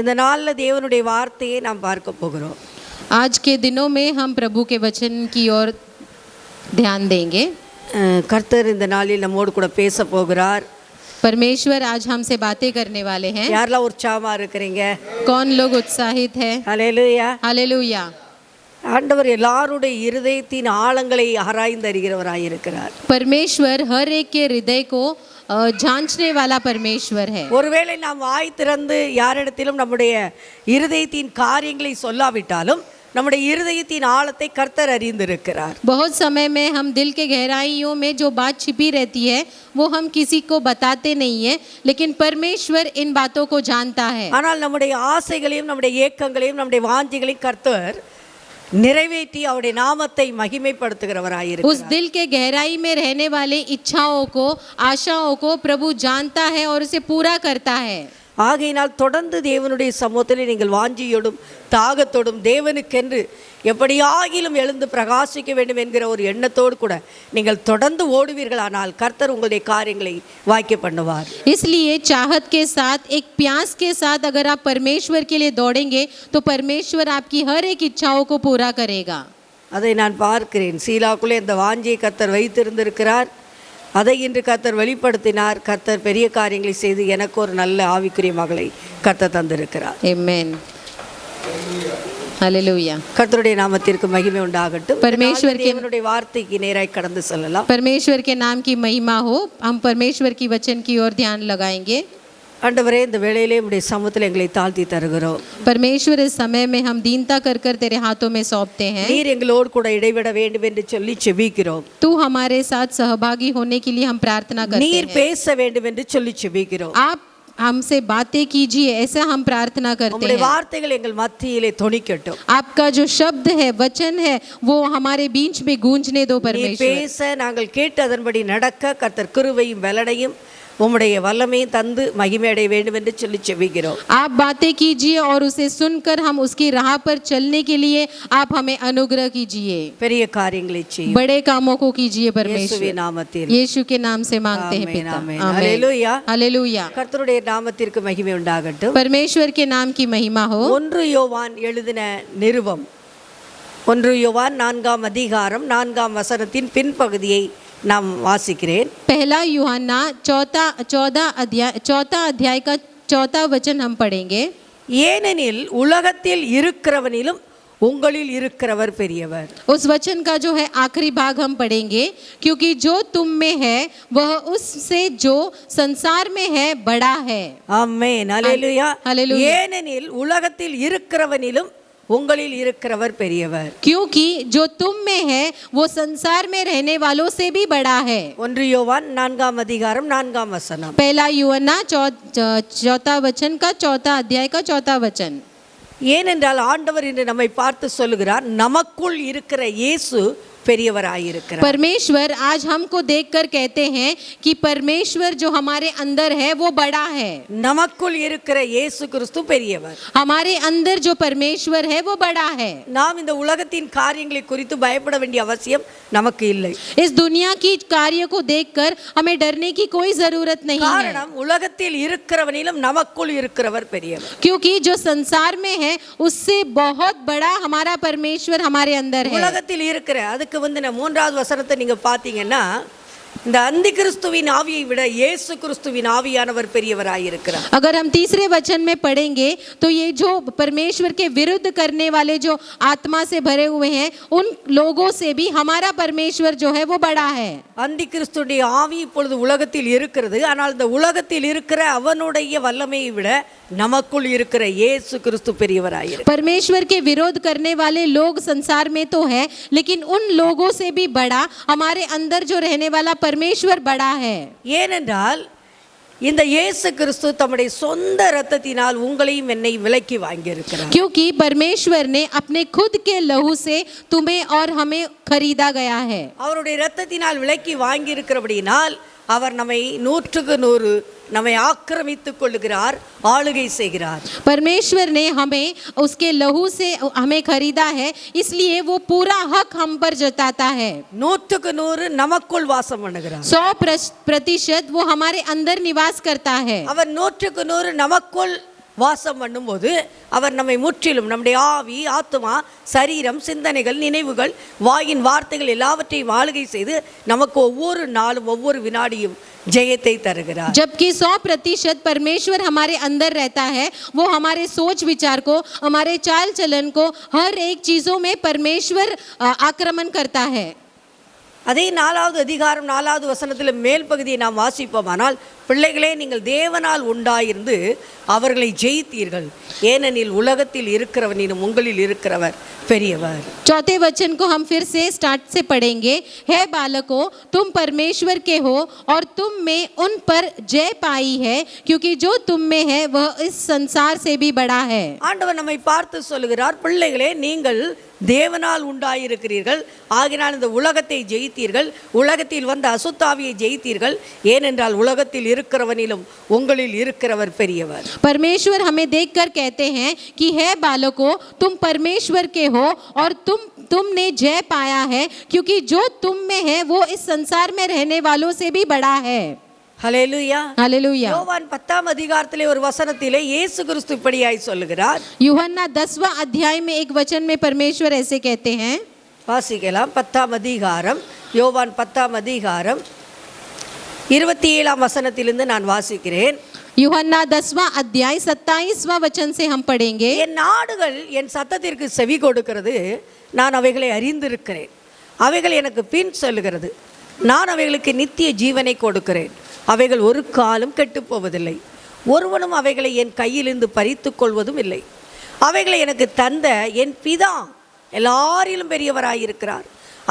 இந்த நாள்ல தேவனுடைய வார்த்தையை நாம் பார்க்க போகிறோம். आज के दिनों में हम प्रभु के वचन की ओर ध्यान देंगे. கர்த்தர் இந்த நாளில் நம்மோடு கூட பேச போகிறார். परमेश्वर आज हमसे बातें करने वाले हैं. யாரெல்லாம் உற்சாகமா இருக்கிறீங்க? कौन लोग उत्साहित है? ஹல்லேலூயா. हालेलुया. ஆண்டவர் எல்லாருடைய இருதயத்தின் ஆழங்களை ஆராய்ந்து அறிகிறவராய் இருக்கிறார். परमेश्वर हर एक के हृदय को जांचने वाला परमेश्वर है. ஒருவேளை நாம் வாய் திறந்து யாரிடத்திலும் நம்முடைய இருதயத்தின் காரியங்களை சொல்லாவிட்டாலும் நம்முடைய இருதயத்தின் ஆழத்தை கர்த்தர் அறிந்திருக்கிறார். बहुत समय में हम दिल के गहराइयों में जो बात छिपी रहती है वो हम किसी को बताते नहीं है, लेकिन परमेश्वर इन बातों को जानता है. ஆனால் நம்முடைய ஆசைகளையும் நம்முடைய ஏக்கங்களையும் நம்முடைய வாஞ்சைகளையும் கர்த்தர் நிறைவேற்றி அவருடைய நாமத்தை மகிமைப்படுத்துகிறவராய் இருக்கிறார். उस दिल के गहराई में रहने वाले इच्छाओं को, आशाओं को प्रभु जानता है और उसे पूरा करता है. ஆகையினால் தொடர்ந்து தேவனுடைய சமூகத்திலே நீங்கள் வாஞ்சியோடும் தாகத்தோடும் தேவனுக்கென்று எப்படியாகிலும் எழுந்து பிரகாசிக்க வேண்டும் என்கிற ஒரு எண்ணத்தோடு கூட நீங்கள் தொடர்ந்து ஓடுவீர்களானால் கர்த்தர் உங்களுடைய காரியங்களை வாய்க்க பண்ணுவார். इसलिए चाहत के साथ, एक प्यास के साथ अगर आप परमेश्वर के लिए दौड़ेंगे तो परमेश्वर आपकी हर एक इच्छाओं को पूरा करेगा. அதை நான் பார்க்கிறேன். சீலாக்குள்ளே இந்த வாஞ்சியை கர்த்தர் வைத்திருந்திருக்கிறார். அதை இன்று கர்த்தர் வெளிப்படுத்தினார். கர்த்தர் பெரிய காரியங்களை செய்து எனக்கு ஒரு நல்ல ஆவிக்குரிய மகளை கர்த்தர் தந்திருக்கிறார். आमेन. हालेलुया. கர்த்தருடைய நாமத்திற்கு மகிமை உண்டாகட்டும். परमेश्वर के தேவனுடைய வார்த்தைக்கு நேராய் கடந்து செல்லலாம். परमेश्वर के नाम की महिमा हो. हम परमेश्वर की वचन की ओर ध्यान लगाएंगे. ஆண்டவரே, இந்த வேளையிலே உம்முடைய சமூகத்தில் எங்களை தாழ்த்தி தருகிறோம். परमेश्वर इस समय में हम दीनता कर कर तेरे हाथों में सौंपते हैं. நீர் எங்களோடு கூட இடைவிட வேண்டும் என்று சொல்லி செபிக்கிறோம். तू हमारे साथ सहभागी होने के लिए हम प्रार्थना करते நீர் हैं. பேச வேண்டும் என்று சொல்லி செபிக்கிறோம். आप हमसे बातें कीजिए, ऐसा हम प्रार्थना करते உம்முடைய हैं. வார்த்தைகள் எங்கள் மத்தியிலே தொனிக்கட்டும். आपका जो शब्द है, वचन है, वो हमारे बीच में गूंजने दो நீர் परमेश्वर. பேச நாங்கள் கேட்டு அதன்படி நடக்க கர்த்தர் கிருபையும் பலனையும் உம்முடைய வல்லமையும் தந்து மகிமை அடைய வேண்டும் என்று சொல்லி செபிக்கிறோம். आप बातें कीजिए और उसे सुनकर हम उसकी राह पर चलने के लिए आप हमें अनुग्रह कीजिए. பெரிய காரியங்களை செய்யும். बड़े कामों को कीजिए இயேசுவின் परमेश्वर. நாமத்தில். यीशु के नाम से मांगते हैं आमीन, पिता. आमीन. आमीन. हालेलुया. हालेलुया. கர்த்தருடைய நாமத்திற்கு மகிமை உண்டாகட்டும். परमेश्वर के नाम की महिमा हो. 1 யோவான் எழுதின நிருபம் 1 யோவான் 4ஆம் அதிகாரம் 4ஆம் வசனத்தின் பின்பகுதியை நாம் வாசிக்கிறேன். पहला यूहन्ना चौथा अध्याय का 4था वचन हम पढ़ेंगे. ஏனெனில் உலகத்தில் இருக்கிறவனிலும் உங்களில் இருக்கிறவர் பெரியவர். उस वचन का जो है आखिरी भाग हम पढ़ेंगे. क्योंकि जो तुम में है वह उससे जो संसार में है बड़ा है. ஆமென். ஹல்லேலூயா. हालेलुया. ஏனெனில் உலகத்தில் இருக்கிறவனிலும் உங்களில் இருக்கிறவர் பெரியவர். क्योंकि जो तुम में है वो संसार में रहने वालों से भी बड़ा है. 1 யோவான் 4ஆம் அதிகாரம் 4ஆம் வசனம். पहला यूहन्ना चौथा वचन का 4था अध्याय का 4था वचन. ஏனென்றால் ஆண்டவர் இன்று நம்மை பார்த்து சொல்லுகிறார், நமக்குள் இருக்கிற இயேசு பெரியவராயிருக்கிறார். परमेश्वर आज हमको देखकर कहते हैं कि परमेश्वर जो हमारे अंदर है वो बड़ा है. நமக்குள் இருக்கிற இயேசு கிறிஸ்து பெரியவர். हमारे अंदर जो परमेश्वर है वो बड़ा है. நாம் இந்த உலகத்தின் காரியங்களை குறித்து பயப்பட வேண்டிய அவசியம் நமக்கு இல்லை. इस दुनिया की कार्य को देखकर हमें डरने की कोई जरूरत नहीं है. காரணம் உலகத்தில் இருக்கிறவனிலும் நமக்குள் இருக்கிறவர் பெரியவர். क्योंकि जो संसार में है उससे बहुत बड़ा हमारा परमेश्वर हमारे अंदर है. உலகத்தில் இருக்கிற அதுக்கு வந்து 3வது வசனத்தை நீங்க பாத்தீங்கன்னா, இந்த அந்தி கிறிஸ்துவின் ஆவியை விட இயேசு கிறிஸ்துவின் ஆவியானவர் பெரியவராயிருக்கிறார். अगर हम तीसरे वचन में पढ़ेंगे तो ये जो परमेश्वर के विरुद्ध करने वाले जो आत्मा से भरे हुए हैं उन लोगों से भी हमारा परमेश्वर जो है वो बड़ा है. அந்தி கிறிஸ்துடைய ஆவி இப்பொழுது உலகத்தில் இருக்கிறது. ஆனால் இந்த உலகத்தில் இருக்கிற அவனுடைய வல்லமையை விட நமக்குள் இருக்கிற இயேசு கிறிஸ்து பெரியவராயிருக்கிறார். परमेश्वर के विरोध करने वाले लोग संसार में तो है, लेकिन उन लोगों से भी बड़ा हमारे अंदर जो रहने वाला परमेश्वर बड़ा है. ஏனென்றால் இந்த இயேசு கிறிஸ்து தம்முடைய சொந்த இரத்தத்தினால் உங்களையும் என்னை விலைக்கு வாங்கி இருக்கிறார். क्योंकि परमेश्वर ने अपने खुद के लहू से तुम्हें और हमें खरीदा गया है. அவருடைய இரத்தத்தினால் விலைக்கு வாங்கி இருக்கிறபடியினால் அவர் நம்மை 100% நம்மை ஆக்கிரமித்துக் கொள்ளுகிறார், ஆளுகை செய்கிறார். परमेश्वर ने हमें उसके लहू से हमें खरीदा है, इसलिए वो पूरा हक हम पर जताता है. 100% நமக்குள் வாசம் பண்ணுகிறார். 100% वो हमारे अंदर निवास करता है. அவர் 100% நமக்குள் வாசம் பண்ணும்போது அவர் நம்மை முற்றிலும் நம்முடைய ஆவி, ஆத்துமா, சரீரம், சிந்தனைகள், நினைவுகள், வாயின் வார்த்தைகள் எல்லாவற்றையும் ஆளுகை செய்து நமக்கு ஒவ்வொரு நாளும் ஒவ்வொரு வினாடியும் ஜெயத்தை தருகிறார். जबकि 100% परमेश्वर हमारे अंदर रहता है, वो हमारे सोच विचार को, हमारे चाल चलन को, हर एक चीजों में परमेश्वर आक्रमण करता है. அதே 4வது அதிகாரம் 4வது வசனத்தில் மேல் பகுதியை நாம் வாசிப்போமானால், பிள்ளைகளே நீங்கள் தேவனால் உண்டாயிருந்து அவர்களை ஜெயித்தீர்கள், ஏனெனில் உலகத்தில் இருக்கிறவனிலும் உங்களில் இருக்கிறவர் பெரியவர். चौथे वचन को हम फिर से स्टार्ट से पढ़ेंगे. है बालकों, तुम परमेश्वर के हो और तुम में उन पर जय पाई है, क्योंकि जो तुम में है वह इस संसार से भी बड़ा है. ஆண்டவர் நம்மை பார்த்து சொல்லுகிறார், பிள்ளைகளே நீங்கள் தேவனால் உண்டாயிருக்கிறீர்கள், ஆகினால் இந்த உலகத்தை ஜெயித்தீர்கள், உலகத்தில் வந்த அசுத்தாவியை ஜெயித்தீர்கள், ஏனென்றால் உலகத்தில் இருக்கிறவனிலும் உங்களில் இருக்கிறவர் பெரியவர். परमेश्वर हमें देखकर कहते हैं कि है बालकों, तुम परमेश्वर के हो और तुमने जय पाया है, क्योंकि जो तुम में है वो इस संसार में रहने वालों से भी बड़ा है. ஹல்லேலூயா. हालेलुया. யோவான் 10ஆம் அதிகாரத்திலே ஒரு வசனத்திலே இயேசு கிறிஸ்து இப்படியாய் சொல்லுகிறார். यूहन्ना 10वां अध्याय में एक वचन में परमेश्वर ऐसे कहते हैं. வாசிக்கலாம். 10ஆம் அதிகாரம், யோவான் 10ஆம் அதிகாரம் 27ஆம் வசனத்திலிருந்து நான் வாசிக்கிறேன். यूहन्ना 10वां अध्याय 27वां वचन से हम पढ़ेंगे. என் ஆடுகள் என் சத்தத்திற்கு செவி கொடுக்கிறது, நான் அவைகளை அறிந்திருக்கிறேன், அவைகள் எனக்கு பின் சொல்லுகிறது, நான் அவைகளுக்கு நித்திய ஜீவனை கொடுக்கிறேன், அவைகள் ஒரு காலம் கெட்டுப் போவதில்லை, ஒருவனும் அவைகளை என் கையிலிருந்து பறித்து கொள்வதும் இல்லை. அவைகளை எனக்கு தந்த என் பிதா எல்லாரிலும் பெரியவராயிருக்கிறார்,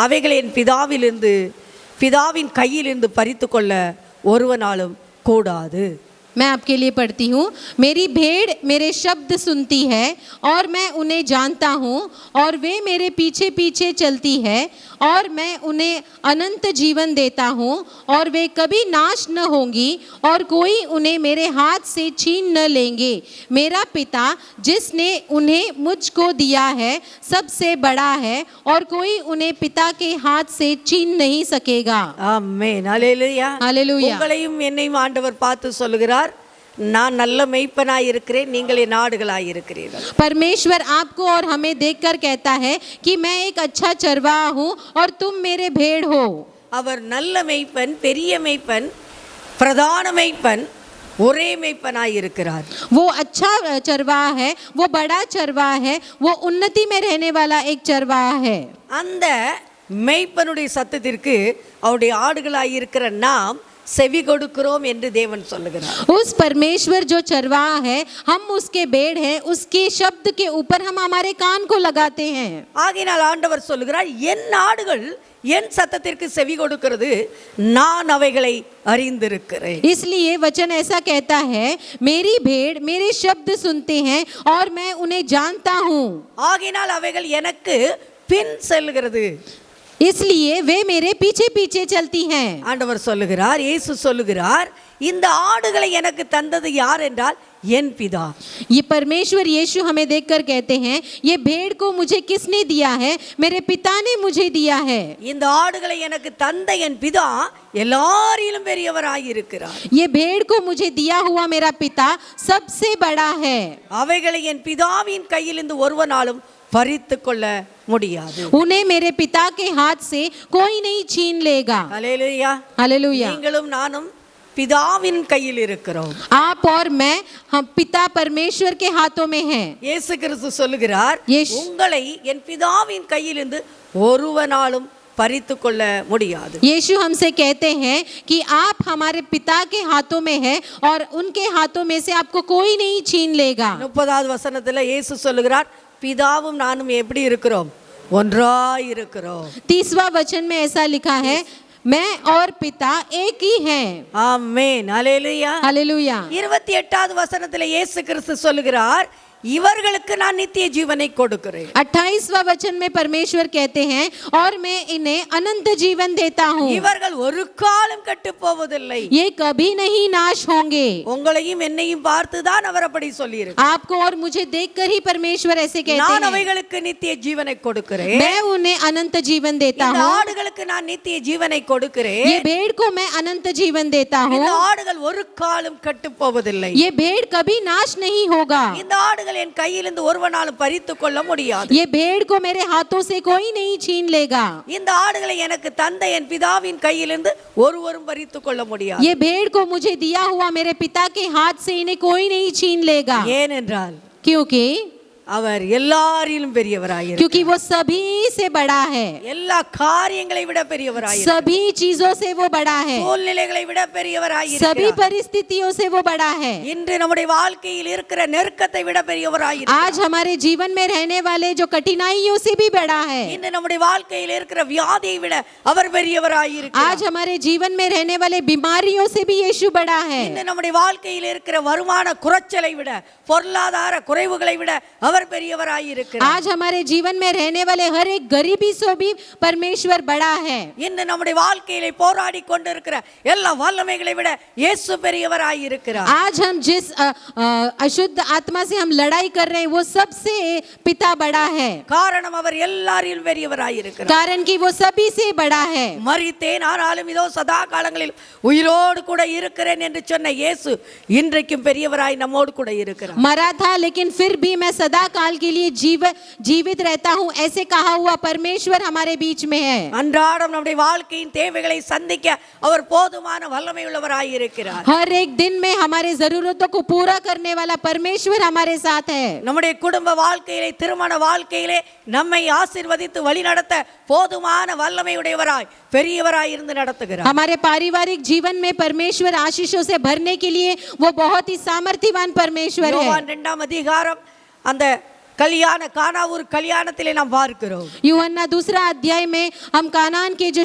அவைகளை என் பிதாவின் கையிலிருந்து பறித்து கொள்ள ஒருவனாலும் கூடாது. मैं आपके लिए पढ़ती हूँ. मेरी भेड़ मेरे शब्द सुनती है और मैं उन्हें जानता हूँ और वे मेरे पीछे पीछे चलती है और मैं उन्हें अनंत जीवन देता हूँ और वे कभी नाश न होंगी और कोई उन्हें मेरे हाथ से छीन न लेंगे. मेरा पिता जिसने उन्हें मुझको दिया है सबसे बड़ा है और कोई उन्हें पिता के हाथ से छीन नहीं सकेगा. ஆமென். ஹல்லேலூயா. हालेलुया. உங்களையும் என்னையும் ஆண்டவர் பார்த்து சொல்லுகிறார், நான் நல்ல மெய்ப்பனாய் இருக்கிறேன், நீங்கள் என் ஆடுகளாய் இருக்கிறீர்கள். परमेश्वर आपको और हमें देखकर कहता है कि मैं एक अच्छा चरवाहा हूँ और तुम मेरे भेड़ हो. அவர் நல்ல மெய்ப்பன், பெரிய மெய்ப்பன், பிரதான மெய்ப்பன், ஒரே மெய்ப்பனாய் இருக்கிறார். वो अच्छा चरवाहा है, वो बड़ा चरवाहा है, वो उन्नति में रहने वाला एक चरवाहा है. அந்த மெய்ப்பனுடைய சத்தத்திற்கு அவருடைய ஆடுகளாய் இருக்கிற நாம் செவி கொடுக்கிறோம் என்று தேவன் சொல்லுகிறார். उस परमेश्वर जो चरवाहा है, हम उसके भेड़ हैं, उसके शब्द के ऊपर हम हमारे कान को लगाते हैं. ஆகையினால் ஆண்டவர் சொல்லுகிறார், என் ஆடுகள் என் சத்தத்திற்கு செவி கொடுக்கிறது, நான் அவைகளை அறிந்திருக்கிறேன். इसलिए वचन ऐसा कहता है, मेरी भेड़ मेरे शब्द सुनते हैं और मैं उन्हें जानता हूँ. ஆகையினால் அவைகள் எனக்கு பின் செல்கிறது. इसलिए वे मेरे पीछे पीछे चलती हैं. ஆண்டவர் சொல்லுகிறார், இயேசு சொல்லுகிறார், இந்த ஆடுகளை எனக்கு தந்தது யார் என்றால் என் பிதா. ये परमेश्वर यीशु हमें देखकर कहते हैं, ये भेड़ को मुझे किसने दिया है? मेरे पिता ने मुझे दिया है. இந்த ஆடுகளை எனக்கு தந்த என் பிதா எல்லாரிலும் பெரியவராய் இருக்கிறார். ये भेड़ को मुझे दिया हुआ मेरा पिता सबसे बड़ा है. அவைகளை என் பிதாவின் கையிலிருந்து ஒருவனாலும் பறித்து கொள்ள முடியாது. उन्हें मेरे पिता के हाथ से कोई नहीं छीन लेगा. ஹல்லேலூயா. हालेलुया. நீங்களும் நானும் பிதாவின் கையில் இருக்கிறோம். आप और मैं, हम पिता परमेश्वर के हाथों में हैं. இயேசு கிறிஸ்து சொல்லுகிறார், உங்களை என் பிதாவின் கையிலிருந்து ஒருவனாலும் பறித்து கொள்ள முடியாது. यीशु हमसे कहते हैं कि आप हमारे पिता के हाथों में हैं और उनके हाथों में से आपको कोई नहीं छीन लेगा. 30வது வசனத்துல இயேசு சொல்லுகிறார், பிதாவும் நானும் எப்படி இருக்கிறோம்? ஒன்றாய் இருக்கிறோம். 30वां वचन में ऐसा लिखा है, मैं और पिता एक ही हैं. ஆமென். ஹல்லேலூயா. हालेलुया. 28வது வசனத்துல இயேசு கிறிஸ்து சொல்லுகிறார், இவர்களுக்கு நான் நித்திய ஜீவனை கொடுக்கிறேன். 28वां वचन में परमेश्वर कहते हैं और मैं इन्हें अनंत जीवन देता हूँ. இவர்கள் ஒரு காலம் கெட்டு போவதில்லை. ये कभी नहीं नाश होंगे. உங்களையும் என்னையும் பார்த்துதான் அவர் அப்படி சொல்லியிருக்கிறார். आपको और मुझे देखकर ही परमेश्वर ऐसे कहते நான் हैं. அவைகளுக்கு நித்திய ஜீவனை கொடுக்கிறேன். मैं उन्हें अनंत जीवन देता இந்த हूँ. ஆடுகளுக்கு நான் நித்திய ஜீவனை கொடுக்கிறேன். ये भेड़ को मैं अनंत जीवन देता हूँ. இந்த ஆடுகள் ஒரு காலம் கெட்டு போவதில்லை. ये भेड़ कभी नाश नहीं होगा. இந்த ஆடுகள் என் கையிலிருந்து ஒருவனாலும் பறித்துக் கொள்ள முடியாது. ये भेड़ को मेरे हाथों से कोई नहीं छीन लेगा. இந்த ஆடுகளை எனக்கு தந்த என் பிதாவின் கையிலிருந்து ஒருவரும் பறித்துக் கொள்ள முடியாது. ये भेड़ को मुझे दिया हुआ मेरे पिता के हाथ से इन्हें कोई नहीं छीन लेगा. ஏனென்றால் क्योंकि அவர் எல்லாரிலும் பெரியவராயிருக்கிறார். क्योंकि वो सभी से बड़ा है. எல்லா காரியங்களை விட பெரியவராயிருக்கிறார். सभी चीजों से वो बड़ा है. சூழ்நிலைகளை விட सभी பெரியவராயிருக்கிறார். परिस्थितियों से वो बड़ा है. இன்று நம்முடைய வாழ்க்கையில் இருக்கிற நெருக்கத்தை விட பெரியவராயிருக்கிறார். आज हमारे जीवन में रहने वाले जो कठिनाइयों से भी बड़ा है. இன்று நம்முடைய வாழ்க்கையில் இருக்கிற வியாதியை விட அவர் பெரியவராயிருக்கிறார். आज हमारे जीवन में रहने वाले बीमारियों से भी यीशु बड़ा है. இன்று நம்முடைய வாழ்க்கையில் இருக்கிற வருமான குறைச்சலை விட பொருளாதார குறைவுகளை விட அவர் பெரியவராயிருக்கிறார். आज हमारे जीवन में रहने वाले हर एक गरीबी से भी परमेश्वर बड़ा है. இன்று நம்முடைய வாழ்க்கையிலே போராடி கொண்டிருக்கிற எல்லா வல்லமைகளை விட இயேசு பெரியவராயிருக்கிறார். आज हम जिस अशुद्ध आत्मा से हम लड़ाई कर रहे हैं वो सबसे पिता बड़ा है. காரணம் அவர் எல்லாரிலும் பெரியவராயிருக்கிறார். कारण कि वो सभी से बड़ा है. மரித்தேன் ஆனாலும் இதோ சதா காலங்களில் உயிரோடு கூட இருக்கிறேன் என்று சொன்ன இயேசு இன்றைக்கும் பெரியவராய் நம்மோடு கூட இருக்கிறார். मरा था लेकिन फिर भी मैं सदा काल के लिए जीवित रहता हूँ ऐसे कहा हुआ परमेश्वर हमारे बीच में है. அன்றாடம் நம்முடைய வாழ்க்கையின் தேவைகளை சந்திக்க அவர் போதுமான வல்லமை உள்ளவராயிருக்கிறார். हर एक दिन में हमारे जरूरतों को पूरा करने वाला परमेश्वर हमारे साथ है. நம்முடைய குடும்ப வாழ்க்கையிலே திருமண வாழ்க்கையிலே நம்மை ஆசீர்வதித்து வழிநடத்த போதுமான வல்லமை உடையவராய் பெரியவராய் இருந்து நடத்துகிறார். हमारे पारिवारिक जीवन में परमेश्वर आशीषों से भरने के लिए वो बहुत ही सामर्थ्यवान परमेश्वर है. யோவான் 2ஆம் அதிகாரம் அந்த कल्याण कानावूर कल्याणத்திலே நாம் பார்க்கிறோம். यूहन्ना 2 अध्याय में हम कानान के जो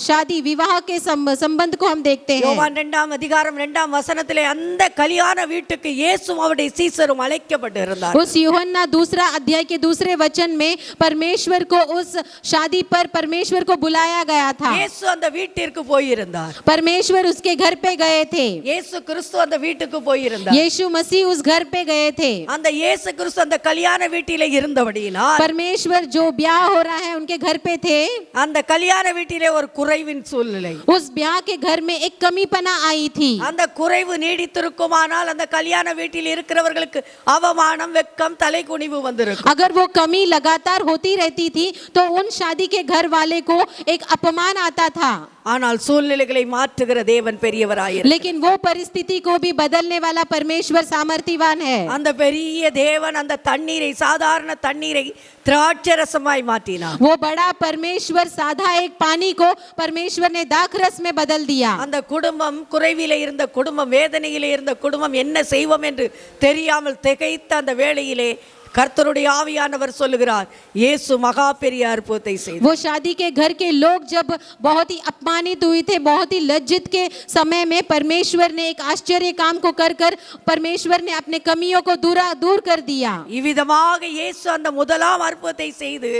शादी विवाह के संबंध को हम देखते हैं. யோவான் 2ஆம் அதிகாரம் 2ஆம் வசனத்திலே அந்த கல்யாண வீட்டுக்கு இயேசுவும் அவருடைய சீசரும் அழைக்கப்பட்டிருந்தார். उस यूहन्ना 2 अध्याय के दूसरे वचन में परमेश्वर को उस शादी पर परमेश्वर को बुलाया गया था. இயேசு அந்த வீட்டிற்கு போயிருந்தார். परमेश्वर उसके घर पे गए थे. இயேசு கிறிஸ்து அந்த வீட்டுக்கு போயிருந்தார். यीशु मसीह उस घर पे गए थे. அந்த இயேசு கிறிஸ்து அந்த கல்யாண வீட்டிலே இருந்தபடியினால் परमेश्वर जो ब्याह हो रहा है उनके घर पे थे. அந்த கல்யாண வீட்டிலே ஒரு குறைவின் சூழ்நிலை. उस ब्याह के घर में एक कमीपना आई थी. அந்த குறைவு நீடித்திருக்குமானால் அந்த கல்யாண வீட்டில் இருக்கிறவர்களுக்கு அவமானம் வெட்கம் தலைகுனிவு வந்திருக்கும். अगर वो कमी लगातार होती रहती थी तो उन शादी के घर वाले को एक अपमान आता था. ஆனால் சூழ்நிலைகளை மாற்றுகிற தேவன் பெரியவராயிருக்கிறார். लेकिन वो परिस्थिति को भी बदलने वाला परमेश्वर सामर्थ्यवान है. அந்த பெரிய தேவன் அந்த தண்ணீரை சாதாரண தண்ணீரை திராட்சரசமாய் மாற்றினார். वो बड़ा परमेश्वर साधा एक पानी को परमेश्वर ने दाखरस में बदल दिया. அந்த குடும்பம் குறைவிலே இருந்த குடும்பம் வேதனையிலே இருந்த குடும்பம் என்ன செய்வோம் என்று தெரியாமல் திகைத்த அந்த வேளையிலே கர்த்தருடைய ஆவியானவர் சொல்லுகிறார் இயேசு மகா பெரிய அற்புதத்தை செய்தார். वो शादी के घर के लोग जब बहुत ही अपमानित हुए थे, बहुत ही लज्जित के समय में परमेश्वर ने एक आश्चर्य काम को कर कर परमेश्वर ने अपने कमियों को दूर कर दिया. இவ்விதமாக இயேசு அந்த முதலாம் அற்புதத்தை செய்து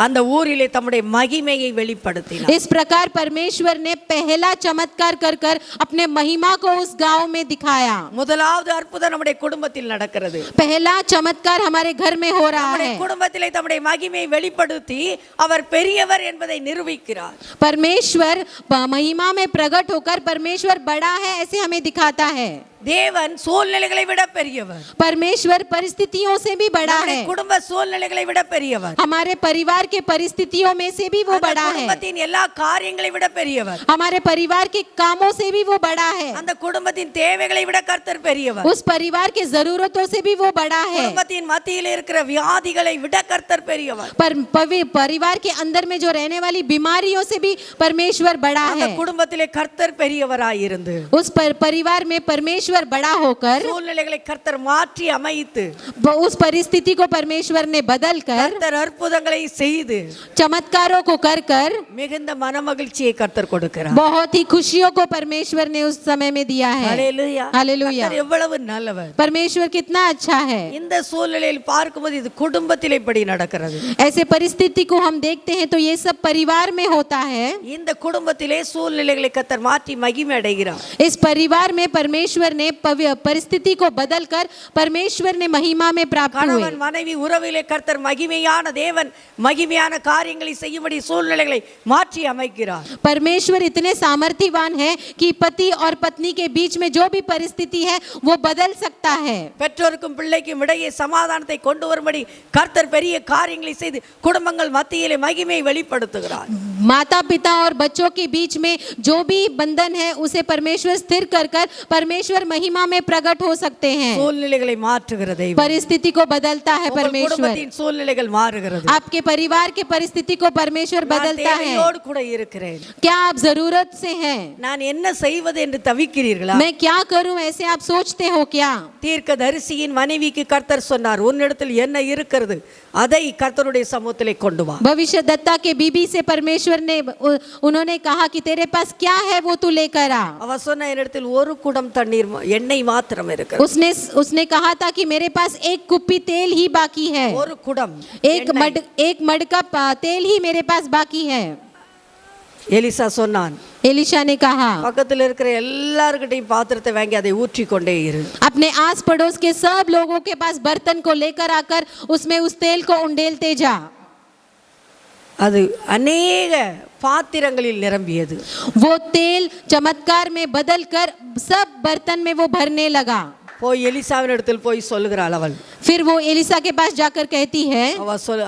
அந்த ஊரிலே தம்முடைய மகிமையை வெளிப்படுத்தினார். इस प्रकार परमेश्वर ने पहला चमत्कार कर कर अपने महिमा को उस गांव में दिखाया. முதலாவது அற்புதம் நம்முடைய குடும்பத்தில் நடக்கிறது. पहला चमत्कार हमारे घर में हो रहा நம்முடைய है. குடும்பத்திலே தம்முடைய மகிமையை வெளிப்படுத்தி அவர் பெரியவர் என்பதை நிரூபிக்கிறார். परमेश्वर महिमा में प्रकट होकर परमेश्वर बड़ा है ऐसे हमें दिखाता है. தேவன் சூழ்நிலைகளை விட பெரியவர். परमेश्वर परिस्थितियों से भी बड़ा है. குடும்ப சூழ்நிலைகளை விட பெரியவர். हमारे परिवार के परिस्थितियों में से भी वो बड़ा है. குடும்பத்தின் எல்லா காரியங்களை விட பெரியவர். हमारे परिवार के कामों से भी वो बड़ा है. அந்த குடும்பத்தின் தேவைகளை விட கர்த்தர் பெரியவர். उस परिवार के जरूरतों से भी वो बड़ा है. குடும்பத்தின் மத்தியில் இருக்கிற வியாதிகளை விட கர்த்தர் பெரியவர். परिवार के अंदर में जो रहने वाली बीमारियों से भी परमेश्वर बड़ा அந்த है. குடும்பத்திலே கர்த்தர் பெரியவராய் இருந்து उस परिवार में परमेश्वर परमेश्वर बड़ा होकर சூழ்நிலைகளை கர்த்தர் மாற்றி அமைத்து उस परिस्थिति को परमेश्वर ने बदल कर கர்த்தர் அற்புதங்களை செய்து चमत्कारों को कर कर மிகுந்த மனமகிழ்ச்சியை கர்த்தர் கொடுக்கிறார். बहुत ही खुशियों को परमेश्वर ने उस समय में दिया है। ஹalleluya. हालेलुया। கர்த்தர் எவ்வளவு நல்லவர். परमेश्वर कितना अच्छा है। இந்த சூழ்நிலையில் பார்க்கும்போது இது குடும்பத்திலே இப்படி நடக்கிறது. ऐसे परिस्थिति को हम देखते हैं तो ये सब परिवार में होता है। இந்த குடும்பத்திலே சூழ்நிலைகளை கர்த்தர் மாற்றி மகிமை அடைகிறார். इस परिवार में परमेश्वर ने परिस्थिति को बदलकर परमेश्वर ने महिमा में प्राप्त हुए। கணவன் மனைவி உறவிலே கர்த்தர் மகிமையான தேவன் மகிமையான காரியங்களை செய்யும்படி சூழ்நிலைகளை மாற்றி அமைக்கிறார். परमेश्वर इतने सामर्थ्यवान है कि पति और पत्नी के बीच में जो भी परिस्थिति है वो बदल सकता है। பெற்றோருக்கும் பிள்ளைக்கும் இடையே சமாதானத்தை கொண்டு வரும்படி கர்த்தர் பெரிய காரியங்களை செய்து குடும்பங்கள் மத்தியிலே மகிமையை வெளிப்படுத்துகிறார். माता पिता और बच्चों के बीच में जो भी बंधन है उसे परमेश्वर स्थिर कर कर परमेश्वर महिमा में प्रकट हो सकते हैं। சூழ்நிலைகளை மாற்றுகிற தெய்வம். परिस्थिति को बदलता है உங்கள் परमेश्वर। குடும்பத்தின் சூழ்நிலைகள் மாறுகிறது. आपके परिवार के परिस्थिति को परमेश्वर நான் बदलता है। தேவையோடு கூட இருக்கிறேன். क्या आप जरूरत से हैं? நான் என்ன செய்வது என்று தவிக்கிறீர்களா? मैं क्या करूं ऐसे आप सोचते हो क्या? தீர்க்கதரிசியின் மனைவிக்கு கர்த்தர் சொன்னார், உன்னிடத்தில் என்ன இருக்கிறது அதை கர்த்தருடைய சமூகத்திலே கொண்டு வா. भविष्यद्वक्ता के बीबी से परमेश्वर ने उन्होंने कहा कि तेरे पास क्या है वो तू लेकर आ। அவ சொன்ன என்னிடத்தில் ஒரு குடம் தண்ணீர் எண்ணெய் மாத்திரம் இருக்கிறது. उसने कहा था कि मेरे पास एक कुप्पी तेल ही बाकी है। ஒரு குடம் एक मड का तेल ही मेरे पास बाकी है। எலிசா சொன்னான், एलिशा ने कहा பக்கத்தில் இருக்கிற எல்லார்கிட்டையும் பாத்திரத்தை வாங்கி அதை ஊற்றி கொண்டே இரு. अपने आस पड़ोस के सब लोगों के पास बर्तन को लेकर आकर उसमें उस तेल को उंडेलते जा। அது अनेक பாத்திரங்களில் நிரம்பியது. वो तेल चमत्कार में बदल कर सब बर्तन में वो भरने लगा। போய் எலிசாவின் இடத்தில் போய் சொல்லுகிறாள் அவள். फिर वो एलिसा के पास जाकर कहती है,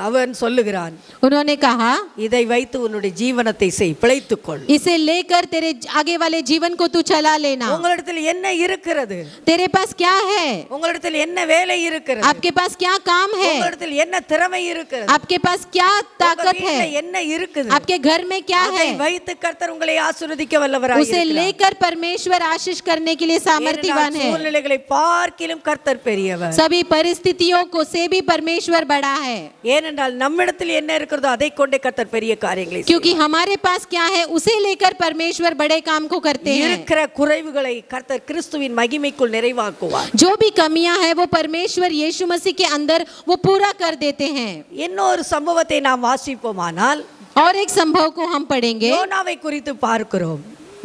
அவன் சொல்லுகிறான், उन्होंने कहा இதை வைத்து உன்னுடைய ஜீவனத்தை செய், பிழைத்துக்கொள். इसे लेकर तेरे आगे वाले जीवन को तू चला लेना। உங்களிடத்தில் என்ன இருக்கிறது? तेरे पास क्या है? உங்களிடத்தில் என்ன வேலை இருக்கிறது? आपके पास क्या काम है? உங்களிடத்தில் என்ன திறமை இருக்கிறது? आपके पास क्या ताकत है? என்ன இருக்குது? आपके घर में क्या है? அதை வைத்து கர்த்தர் உங்களை ஆசீர்வதிக்க வல்லவராய் उसे இருக்கிறார். लेकर परमेश्वर आशीष करने के लिए सामर्थ्यवान है। சூழ்நிலைகளை பார்க்கிலும் கர்த்தர் பெரியவர். सभी परिस्थितियों को से भी परमेश्वर बड़ा है। ஏனென்றால் நம்மிடத்தில் என்ன இருக்கிறதோ அதை கொண்டே கர்த்தர் பெரிய காரியங்களை செய்வார். क्योंकि हमारे पास क्या है उसे लेकर परमेश्वर बड़े काम को करते हैं। இருக்கிற குறைவுகளை கர்த்தர் கிறிஸ்துவின் மகிமைக்குள் நிறைவாக்குவார். जो भी कमियां है वो परमेश्वर यीशु मसीह के अंदर वो पूरा कर देते हैं। இன்னொரு சம்பவத்தை நாம் வாசிப்போமானால் और एक संभव को हम पढ़ेंगे। யோனாவை குறித்து பார்க்கிறோம்.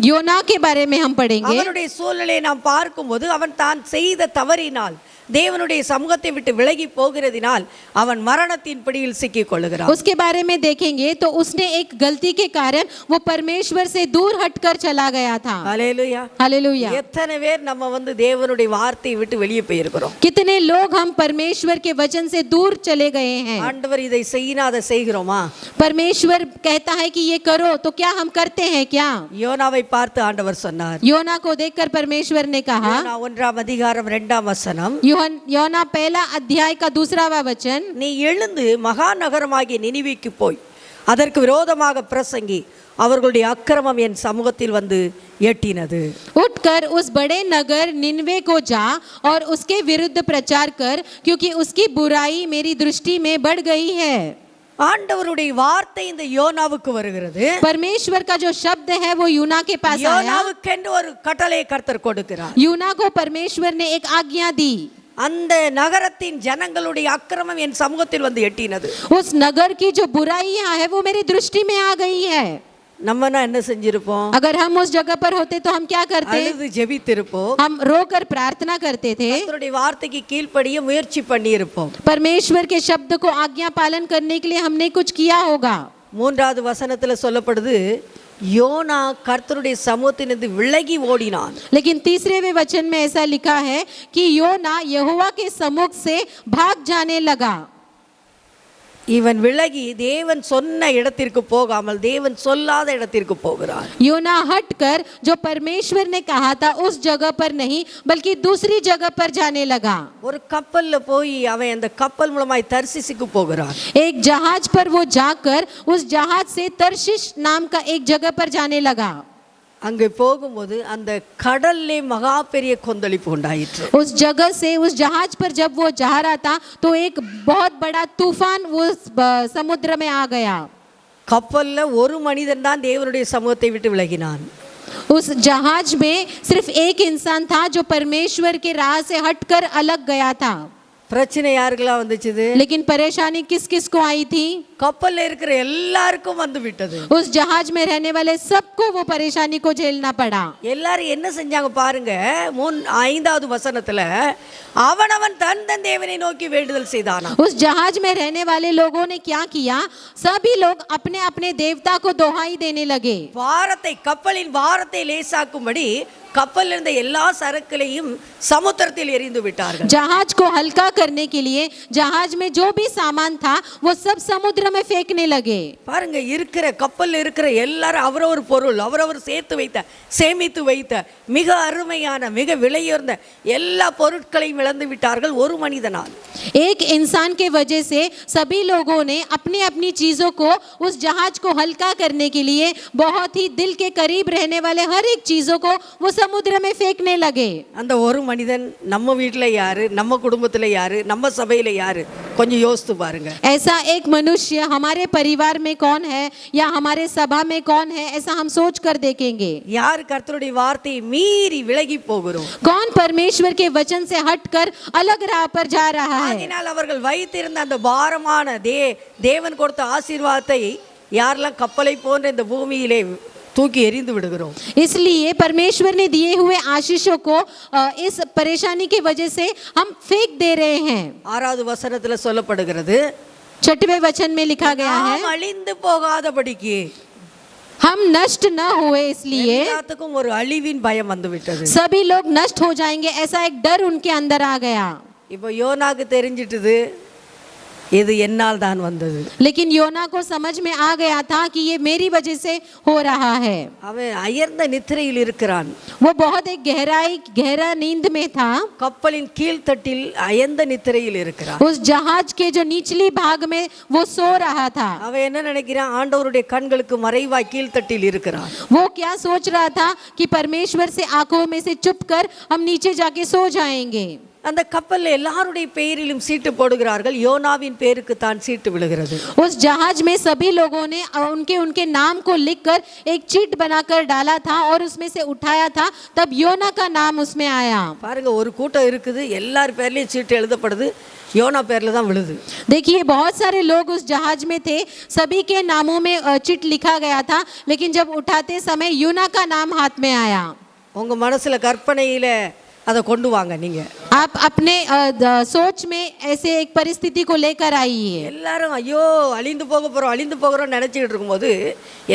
योना के बारे में हम पढ़ेंगे। அவனுடைய சூழ்நிலையை நாம் பார்க்கும்போது அவன் தான் செய்த தவறினால் தேவனுடைய சமூகத்தை விட்டு விலகி போகிறதினால் அவன் மரணத்தின் பிடியில் சிக்கிக் கொள்கிறான். उसके बारे में देखेंगे तो उसने एक गलती के कारण वो परमेश्वर से दूर हटकर चला गया था। ஹல்லேலூயா. हालेलुया। எத்தனை பேர் நம்ம தேவனுடைய வார்த்தையை விட்டு வெளியே போயிருக்கிறோம். कितने लोग हम परमेश्वर के वचन से दूर चले गए हैं। ஆண்டவர் இதை செய்யினா அதை செய்கிறோமா? परमेश्वर कहता है कि ये करो तो क्या हम करते हैं क्या? யோனாவை பார்த்து ஆண்டவர் சொன்னார். योना को देखकर परमेश्वर ने कहा, யோனா 1:2 योना पहला अध्याय का 2वां वचन, நீ எழுந்து மகா நகரமாகிய நினிவேக்கு போய் அதற்கு விரோதமாக பிரசங்கி அவர்களுடைய அக்கிரமம் என் சமூகத்தில் வந்து எட்டினது. उठकर उस बड़े नगर निनवे को जा और उसके विरुद्ध प्रचार कर क्योंकि उसकी बुराई मेरी दृष्टि में बढ़ गई है। ஆண்டவருடைய வார்த்தை இந்த யோனாவுக்கு வருகிறது. परमेश्वर का जो शब्द है वो यूना के पास आया। யோனாவுக்கென்று ஒரு கட்டளையை கர்த்தர் கொடுக்கிறார். यूना को परमेश्वर ने एक आज्ञा दी। அந்த நகரத்தின் ஜனங்களுடைய அக்கிரமம் என் சமூகத்தில் வந்து எட்டினது. उस नगर की जो बुराइयां है वो मेरी दृष्टि में आ गई है। நம்மனா என்ன செஞ்சிருப்போம்? अगर हम उस जगह पर होते तो हम क्या करते? அழுது ஜெபித்திருப்போம். हम रोकर प्रार्थना करते थे। கர்த்தருடைய வார்த்தைக்கு கீழ்ப்படிய முயற்சி பண்ணியிருப்போம். परमेश्वर के शब्द को आज्ञा पालन करने के लिए हमने कुछ किया होगा। 3வது வசனத்துல சொல்லப்படுது, யோனா கர்த்தருடைய சமூகத்திலிருந்து விலகி ஓடினான். लेकिन 3वें वचन में ऐसा लिखा है कि योना यहोवा के सम्मुख से भाग जाने लगा। இவன் விலகி தேவன் சொன்ன இடத்திற்கு போகாமல் தேவன் சொல்லாத இடத்திற்கு போகிறான். योना हटकर जो परमेश्वर ने कहा था उस जगह पर नहीं बल्कि दूसरी जगह पर जाने लगा। ஒரு கப்பல்ல போய் அவன் அந்த கப்பல் மூலமாய் தர்சிசுக்கு போகிறான். एक जहाज पर वो जाकर उस जहाज से तर्शिश नाम का एक जगह पर जाने लगा। அங்கே போகும்போது அந்த கடல்லே மகா பெரிய கொந்தளிப்பு உண்டாயிற்று. उस जगह से उस जहाज पर जब वो जा रहा था तो एक बहुत बड़ा तूफान उस समुद्र में आ गया. கப்பல்ல ஒரு மனிதன் தான் தேவனுடைய சமூகத்தை விட்டு விலகினான். उस जहाज में सिर्फ एक इंसान था जो परमेश्वर के राह से हटकर अलग गया था. பிரச்சனை யாருக்கெல்லாம் வந்துச்சுது? लेकिन परेशानी किस किस को आई थी? கப்பல்ல இருக்கிற எல்லாருக்கும் வந்து விட்டது. उस जहाज में रहने वाले सबको वो परेशानी को झेलना पड़ा. எல்லாரும் என்ன செஞ்சாங்க பாருங்க, 5வது வசனத்துல அவனவன் தன் தன் தேவனை நோக்கி வேண்டுதல் செய்தானா. उस जहाज में रहने वाले लोगों ने क्या किया? सभी लोग अपने अपने देवता को दोहाई देने लगे. பாரத்தை கப்பலின் பாரத்தை லேசாக்கும்படி கப்பலில் இருந்த எல்லா சரக்குகளையும் சமுத்திரத்தில் எறிந்து விட்டார்கள். जहाज को हल्का करने के लिए जहाज में जो भी सामान था वो सब समुद्र में फेंकने लगे. பாருங்க, இருக்கிற கப்பல்ல இருக்கிற எல்லாரும் அவரவர் பொருள் அவரவர் சேர்த்து வைத்த சேமித்து வைத்த மிக அருமையான மிக விலையுயர்ந்த எல்லா பொருட்களையும் இழந்து விட்டார்கள் ஒரு மனிதனால். एक इंसान के वजह से सभी लोगों ने अपनी अपनी चीजों को उस जहाज को हल्का करने के लिए बहुत ही दिल के करीब रहने वाले हर एक चीजों को वो समुद्र में फेंकने लगे. அந்த ஒரு மனிதன் நம்ம வீட்டில் யாரு, நம்ம குடும்பத்தில் யாரு, நம்ம சபையில் யாரு, கொஞ்சம் யோசித்து பாருங்க. ऐसा एक मनुष्य हमारे परिवार में कौन है या हमारे सभा में कौन है, ऐसा हम सोच कर देखेंगे. யார் கர்த்தருடைய வார்த்தையை மீறி விலகி போகிறோம்? कौन परमेश्वर के वचन से हटकर अलग राह पर जा रहा है. அதனால் அவர்கள் வைத்திருந்த அந்த பாரமான தேவன் கொடுத்த ஆசீர்வாதத்தை யாரெல்லாம் கப்பலை போன்ற இந்த பூமியிலே தூக்கி எறிந்து விடுகிறோம். इसलिए परमेश्वर ने दिए हुए आशीषों को इस परेशानी की वजह से हम फेंक दे रहे हैं. 6வது வசனத்துல சொல்லப்படுகிறது, 6वें वचन में लिखा गया है, நாம் அழிந்து போகாதபடிக்கு हम नष्ट न हुए इसलिए எல்லாத்துக்கும் ஒரு அழிவின் பயம் வந்து விட்டது. सभी लोग नष्ट हो जाएंगे, ऐसा एक डर उनके अंदर आ गया. இப்போ யோனாக்கு தெரிஞ்சிட்டது இது என்னால் தான் வந்தது. लेकिन योना को समझ में आ गया था कि ये मेरी वजह से हो रहा है. அவன் அயர்ந்த நித்திரையில் இருக்கிறான். वो बहुत एक गहरा नींद में था. கப்பலின் கீழ்த்தட்டில் அயர்ந்த நித்திரையில் இருக்கிறான். उस जहाज के जो निचली भाग में वो सो रहा था. அவன் என்ன நினைக்கிறான்? ஆண்டவருடைய கண்களுக்கு மறைவாய் கீழ்த்தட்டில் இருக்கிறான். वो क्या सोच रहा था कि परमेश्वर से आंखों में से छुप कर हम नीचे जाके सो जाएंगे. அந்த கப்பல்ல எல்லாருடைய பெயரிலும் சீட்டு போடுகிறார்கள், யோனாவின் பேருக்கு தான் சீட்டு விழுகிறது. उस जहाज में सभी लोगों ने उनके नाम को लिखकर एक चीट बनाकर डाला था और उसमें से उठाया था, तब योना का नाम उसमें आया. பாருங்க, ஒரு கூட்டம் இருக்குது, எல்லார் பேர்லயும் சீட்டு எழுதப்படுது, யோனா பேர்ல தான் விழுது. देखिए बहुत सारे लोग उस जहाज में थे, सभी के नामों में चिट लिखा गया था, लेकिन जब उठाते समय योना का नाम हाथ में आया. உங்க மனசுல கற்பனையில அதை கொண்டு வாங்க. நீங்க आप अपने सोच में ऐसे एक परिस्थिति को लेकर आइए. எல்லாரும் ஐயோ அழிந்து போகிறோம் நினைச்சிட்டு இருக்கும்போது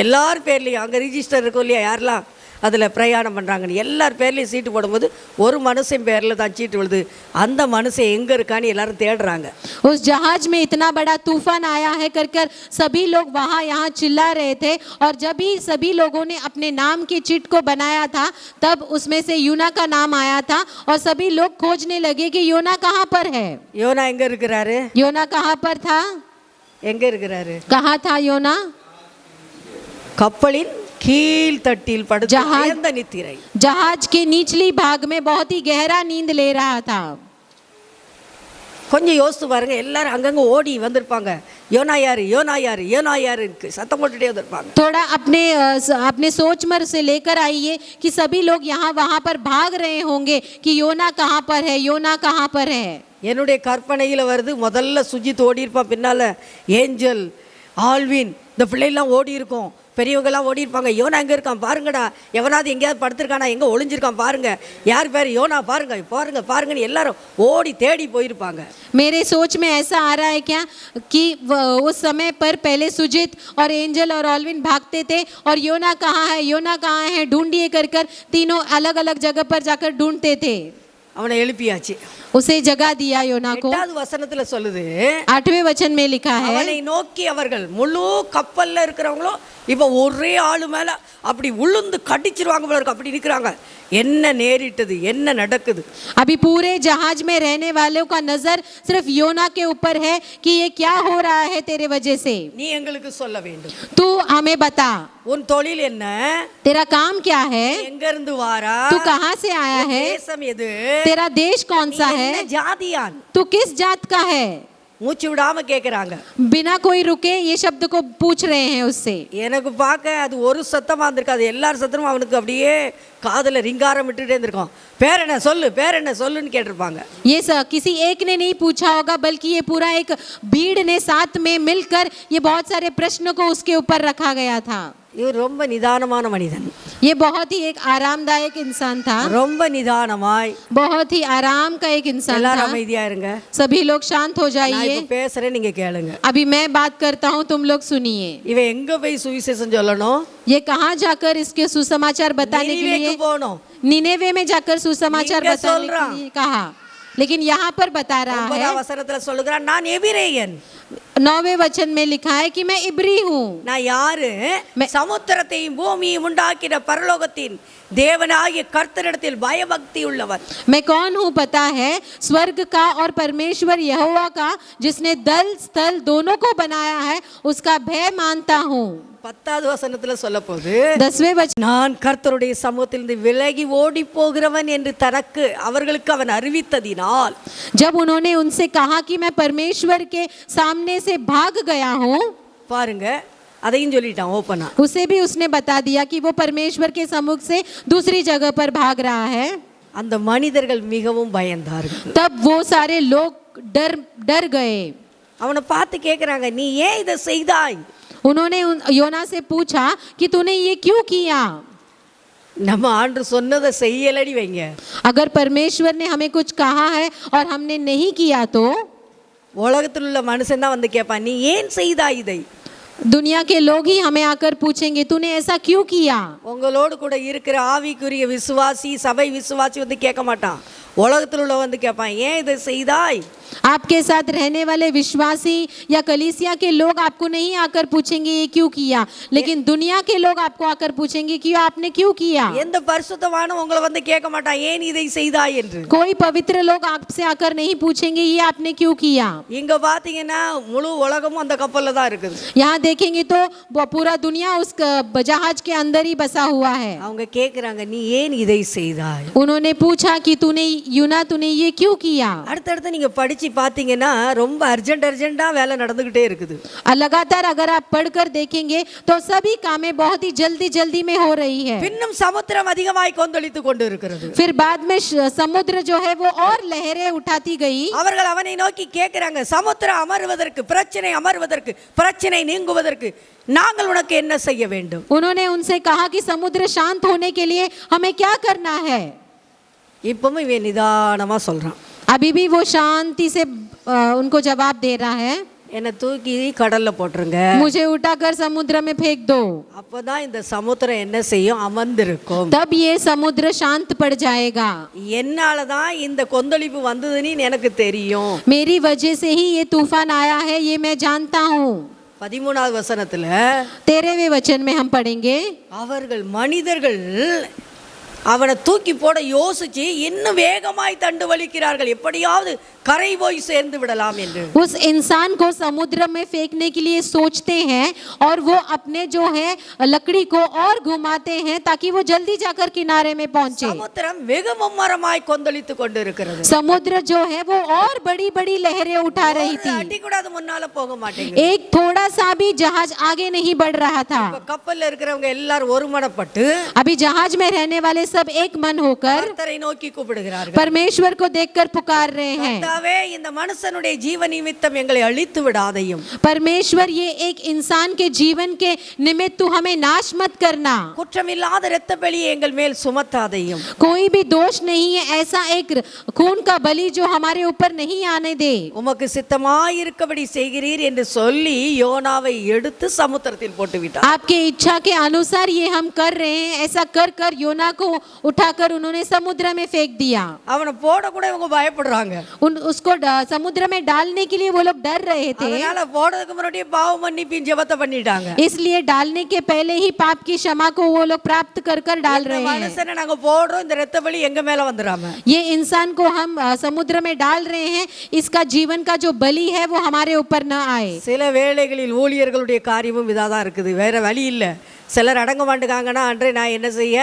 எல்லார் பேர்லையும் அங்கே ரிஜிஸ்டர் இருக்கும் இல்லையா, யாரெல்லாம் அதில் பிரயாணம் பண்ணுறாங்கன்னு எல்லார் பேர்லையும் சீட்டு போடும்போது ஒரு மனுஷன் பேரில் தான் சீட்டு விழுது. அந்த மனுஷன் எங்கே இருக்கான்னு எல்லாரும் தேடுறாங்க. उस जहाज में इतना बड़ा तूफान आया है कर सभी लोग वहाँ यहाँ चिल्ला रहे थे, और जब भी सभी लोगों ने अपने नाम की चिट को बनाया था तब उसमें से यूना का नाम आया था और सभी लोग खोजने लगे कि योना कहाँ पर है. யோனா எங்கே இருக்கிறாரு? योना कहाँ पर था? எங்கே இருக்கிறாரு? कहाँ था योना? கப்பலின் கீழ்த்தட்டில் படுத்த நித்திரை. जहाज के निचली भाग में बहुत ही गहरा नींद ले रहा था. கொஞ்சம் யோசித்து பாருங்க, எல்லாரும் அங்கங்கே ஓடி வந்திருப்பாங்க, யோனா யாரு யோனா யாரு யோனா யாருக்கு சத்தம் போட்டுட்டே வந்திருப்பாங்க. थोड़ा अपने सोच में से लेकर आइए कि सभी लोग यहाँ वहाँ पर भाग रहे होंगे कि योना कहाँ पर है, योना कहाँ पर है. என்னுடைய கற்பனையில் வருது, முதல்ல சுஜித் ஓடி இருப்பான், பின்னால் ஏஞ்சல் ஆல்வின் இந்த பிள்ளைலாம் ஓடி இருக்கும், பெரியவங்கெல்லாம் ஓடி இருப்பாங்க. யோனா எங்கே இருக்கான் பாருங்கடா, எவனாவது எங்கேயாவது படுத்திருக்கானா, எங்கே ஒளிஞ்சிருக்கான் பாருங்க, யார் பேர் யோனா பாருங்க பாருங்க பாருங்கன்னு எல்லாரும் ஓடி தேடி போயிருப்பாங்க. मेरे सोच में ऐसा आ रहा है क्या कि उस समय पर पहले सुजीत और एंजल और ऑलविन भागते थे और योना कहाँ है ढूंढिए कर तीनों अलग अलग जगह पर जाकर ढूंढते थे. அவனை எழுப்பியாச்சு. उसे जगा दिया योना को। 8வது வசனத்துல சொல்லுது, 8वें वचन में लिखा है, அவனை நோக்கி அவர்கள் முழு கப்பல்ல இருக்கிறவங்களோ இப்ப ஒரே ஆளு மேல அப்படி உளுந்து கடிச்சிருவாங்க போல இருக்கு, அப்படி நிக்கிறாங்க. என்ன நேரிட்டது, என்ன நடக்குது? अभी पूरे जहाज में रहने वालों का नजर सिर्फ योना के ऊपर है कि ये क्या हो रहा है तेरे वजह से, நீ எங்களுக்கு சொல்ல வேண்டும். तू हमें बता, உன் தொழில் என்ன? तेरा काम क्या है, எங்க இருந்து வாரா? तू कहाँ से आया है, தேசம் எது? तेरा देश कौन நீ सा है, என்ன ஜாதியான்? तू किस जात का है। மூச்சு விடாம கேக்குறாங்க. बिना कोई रुके ये शब्द को पूछ रहे हैं उससे। எனக்கு பார்க்க அது ஒரு சத்தமா இருந்திருக்காது, எல்லார் சத்தமும் அவனுக்கு அப்படியே காதுல ரிங்காரம் விட்டுட்டே இருந்திருக்கும். பேர் என்ன சொல்லு, பேர் என்ன சொல்லுன்னு கேட்டிருப்பாங்க. ये किसी एक ने नहीं पूछा होगा, बल्कि ये पूरा एक भीड़ ने साथ में मिलकर ये बहुत सारे प्रश्नों को उसके ऊपर रखा गया था। இவர் ரொம்ப நிதானமான மனிதன். ये बहुत ही एक आरामदायक इंसान था, ரொம்ப நிதானமாய், बहुत ही आराम का एक इंसान எல்லாரும் था। அமைதியா இருங்க, सभी लोग शांत हो நான் जाइए, இப்ப பேசுறேன், நீங்க கேளுங்க. अभी मैं बात करता हूँ, तुम लोग सुनिए। இவன் எங்க போய் சுவிசேஷம் சொல்லணும்? ये कहाँ जाकर इसके सुसमाचार बताने के நினிவேக்கு लिए, போகணும். निनेवे में जाकर सुसमाचार इनका बताने सोल रहा। के लिए कहा, लेकिन यहाँ पर बता रहा 9வது है, வசனத்துல சொல்லுகிறான், நான் எபிரேயன். 9वें वचन में लिखा है कि मैं इब्री हूँ। நான் யாரு? मैं- சமுத்திரத்தையும் பூமியையும் உண்டாக்கின பரலோகத்தின் தேவனாகிய கர்த்தரிடத்தில் பயபக்தி உள்ளவர். मैं कौन हूँ पता है, स्वर्ग का और परमेश्वर यहोवा का जिसने दल स्थल दोनों को बनाया है उसका भय मानता हूँ। 10வது வசனத்துல சொல்ல போது, 10वें वचन, நான் கர்த்தருடைய சமூகத்திலிருந்து விலகி ஓடி போகிறவன் என்று தனக்கு அவர்களுக்கு அவன் அறிவித்ததினால், जब उन्होंने उनसे कहा कि मैं परमेश्वर के सामने से भाग गया हूँ, பாருங்க அதையும் சொல்லிட்டான் ஓப்பனா. उसे भी उसने बता दिया कि वो परमेश्वर के सम्मुख से दूसरी जगह पर भाग रहा है। அந்த மனிதர்கள் மிகவும் பயந்தார்கள். तब वो सारे लोग डर गए। அவனை பார்த்து கேட்குறாங்க, நீ ஏன் இதை செய்தாய்? उन्होंने योना से पूछा कि तूने ये क्यों किया। நம்ம ஆண்டு சொன்னதை செய்யலடி வைங்க. अगर परमेश्वर ने हमें कुछ कहा है और हमने नहीं किया तो உலகத்தில் உள்ள மனுஷன் தான் வந்து கேட்பான், நீ ஏன் செய்தாய் இதை? दुनिया के लोग ही हमें आकर पूछेंगे तूने ऐसा क्यों किया। உங்களோடு கூட இருக்கிற ஆவிக்குரிய விசுவாசி, சபை விசுவாசி வந்து கேட்க மாட்டான். உலகத்தில் உள்ள வந்து கேட்பான், ஏன் இதை செய்தாய்? आपके साथ रहने वाले विश्वासी या कलीसिया के लोग आपको नहीं आकर पूछेंगे ये क्यों किया, लेकिन दुनिया के लोग आपको आकर पूछेंगे कि आपने क्यों किया। எந்த பரிசுத்தவானும் உங்களை வந்து கேட்க மாட்டான், ஏன் இதை செய்தாய் என்று. कोई पवित्र लोग आपसे आकर नहीं पूछेंगे ये आपने क्यों किया। இங்க பாத்தீங்கன்னா முழு உலகமும் அந்த கப்பல்ல தான் இருக்குது. यहाँ देखेंगे तो पूरा दुनिया उस जहाज के अंदर ही बसा हुआ है। அவங்க கேக்குறாங்க, நீ ஏன் இதை செய்தாய்? उन्होंने पूछा कि तूने यूना तूने ये क्यों किया। அடுத்தடுத்து நீங்க படிச்சு பாத்தீங்கன்னா ரொம்ப அர்ஜென்ட்டா வேலை நடந்துகிட்டே இருக்குது. लगातार अगर आप पढ़कर देखेंगे तो सभी कामें बहुत ही जल्दी में हो रही है। பின்னும் சமுத்திரம் அதிகமாய் கொந்தளித்து கொண்டு இருக்கிறது. फिर बाद में समुद्र जो है वो और लहरें उठाती गई। அவர்கள் அவனை நோக்கி கேட்கிறாங்க, சமுத்திரம் அமர்வதற்கு, பிரச்சனை அமர்வதற்கு, பிரச்சனை நீங்குவதற்கு நாங்கள் உனக்கு என்ன செய்ய வேண்டும்? उन्होंने उनसे कहा कि समुद्र शांत होने के लिए हमें क्या करना है। இப்பவும் இவன் நிதானமா சொல்றான், अभी भी वो शांति से उनको जवाब दे रहा है, என்னை தூக்கி கடல்ல போட்டுருங்க. मुझे उठाकर समुद्र में फेंक दो, அப்பதான் இந்த சமுத்திரம் என்ன செய்யும்? அமர்ந்திருக்கும். तब ये समुद्र शांत पड़ जाएगा। என்னாலதான் இந்த கொந்தளிப்பு வந்ததுன்னு எனக்கு தெரியும். मेरी वजह से ही ये तूफान आया है, ये मैं जानता हूँ। 13வது வசனத்துல 13वें वचन में हम पढ़ेंगे, அவர்கள் மனிதர்கள் அவனை தூக்கி போட யோசிச்சு இன்னும் வேகமாய் தண்டு வலிக்கிறார்கள், எப்படியாவது கரை போய் சேர்ந்து விடலாம் என்று. उस इंसान को समुद्र में फेंकने के लिए सोचते हैं और वो अपने जो है लकड़ी को और घुमाते हैं ताकि वो जल्दी जाकर किनारे में पहुंचे। சமுத்திரம் வெகு மும்மரமாய் கொந்தளித்து கொண்டிருக்கிறது. समुद्र जो है वो और बड़ी लहरें उठा रही थी। அடி கூட அது முன்னால போக மாட்டேங்குது. एक थोड़ा सा भी जहाज आगे नहीं बढ़ रहा था। இப்ப கப்பல்ல இருக்கிறவங்க எல்லாரும் ஒருமனப்பட்டு अभी जहाज में रहने वाले सब एक मन होकर கர்த்தரை நோக்கி கூப்பிடுகிறார்கள். परमेश्वर को देखकर पुकार रहे हैं, கர்த்தாவே, இந்த மனுஷனுடைய ஜீவ நிமித்தம் எங்களை அழித்து விடாதையும். परमेश्वर ये एक इंसान के जीवन के निमित्त तू हमें नाश मत करना। குற்றமில்லாத இரத்த பலியை எங்கள் மேல் சுமத்தாதையும். कोई भी दोष नहीं है ऐसा एक खून का बलि जो हमारे ऊपर नहीं आने दे। உமக்கு சித்தமாயிருக்கபடி செய்கிறீர் என்று சொல்லி யோனாவை எடுத்து சமுத்திரத்தில் போட்டு விட்டார். आपके इच्छा के अनुसार ये हम कर रहे हैं, ऐसा कर कर योना को उठाकर उन्होंने समुद्र में फेंक दिया। அவனை போட கூட இவங்க பயப்படுறாங்க. उसको समुद्र में डालने के लिए वो लोग डर रहे थे, அதனால போடுறதுக்கு முன்னாடியே பாவ மன்னிப்பின் ஜெபத்தை பண்ணிட்டாங்க. इसलिए डालने के पहले ही पाप की क्षमा को वो लोग प्राप्त कर कर डाल रहे हैं। மனுஷனை நாங்க போடுறோம், இந்த இரத்த பலி எங்க மேல வந்துராம. ये इंसान को हम समुद्र में डाल रहे हैं, इसका जीवन का जो बलि है वो हमारे ऊपर न आए। சில வேளைகளில் ஊழியர்களுடைய காரியமும் இதாதான் இருக்குது, வேற வழி இல்லை. சிலர் அடங்க மாட்டுக்காங்கன்னா, அன்றே நான் என்ன செய்ய,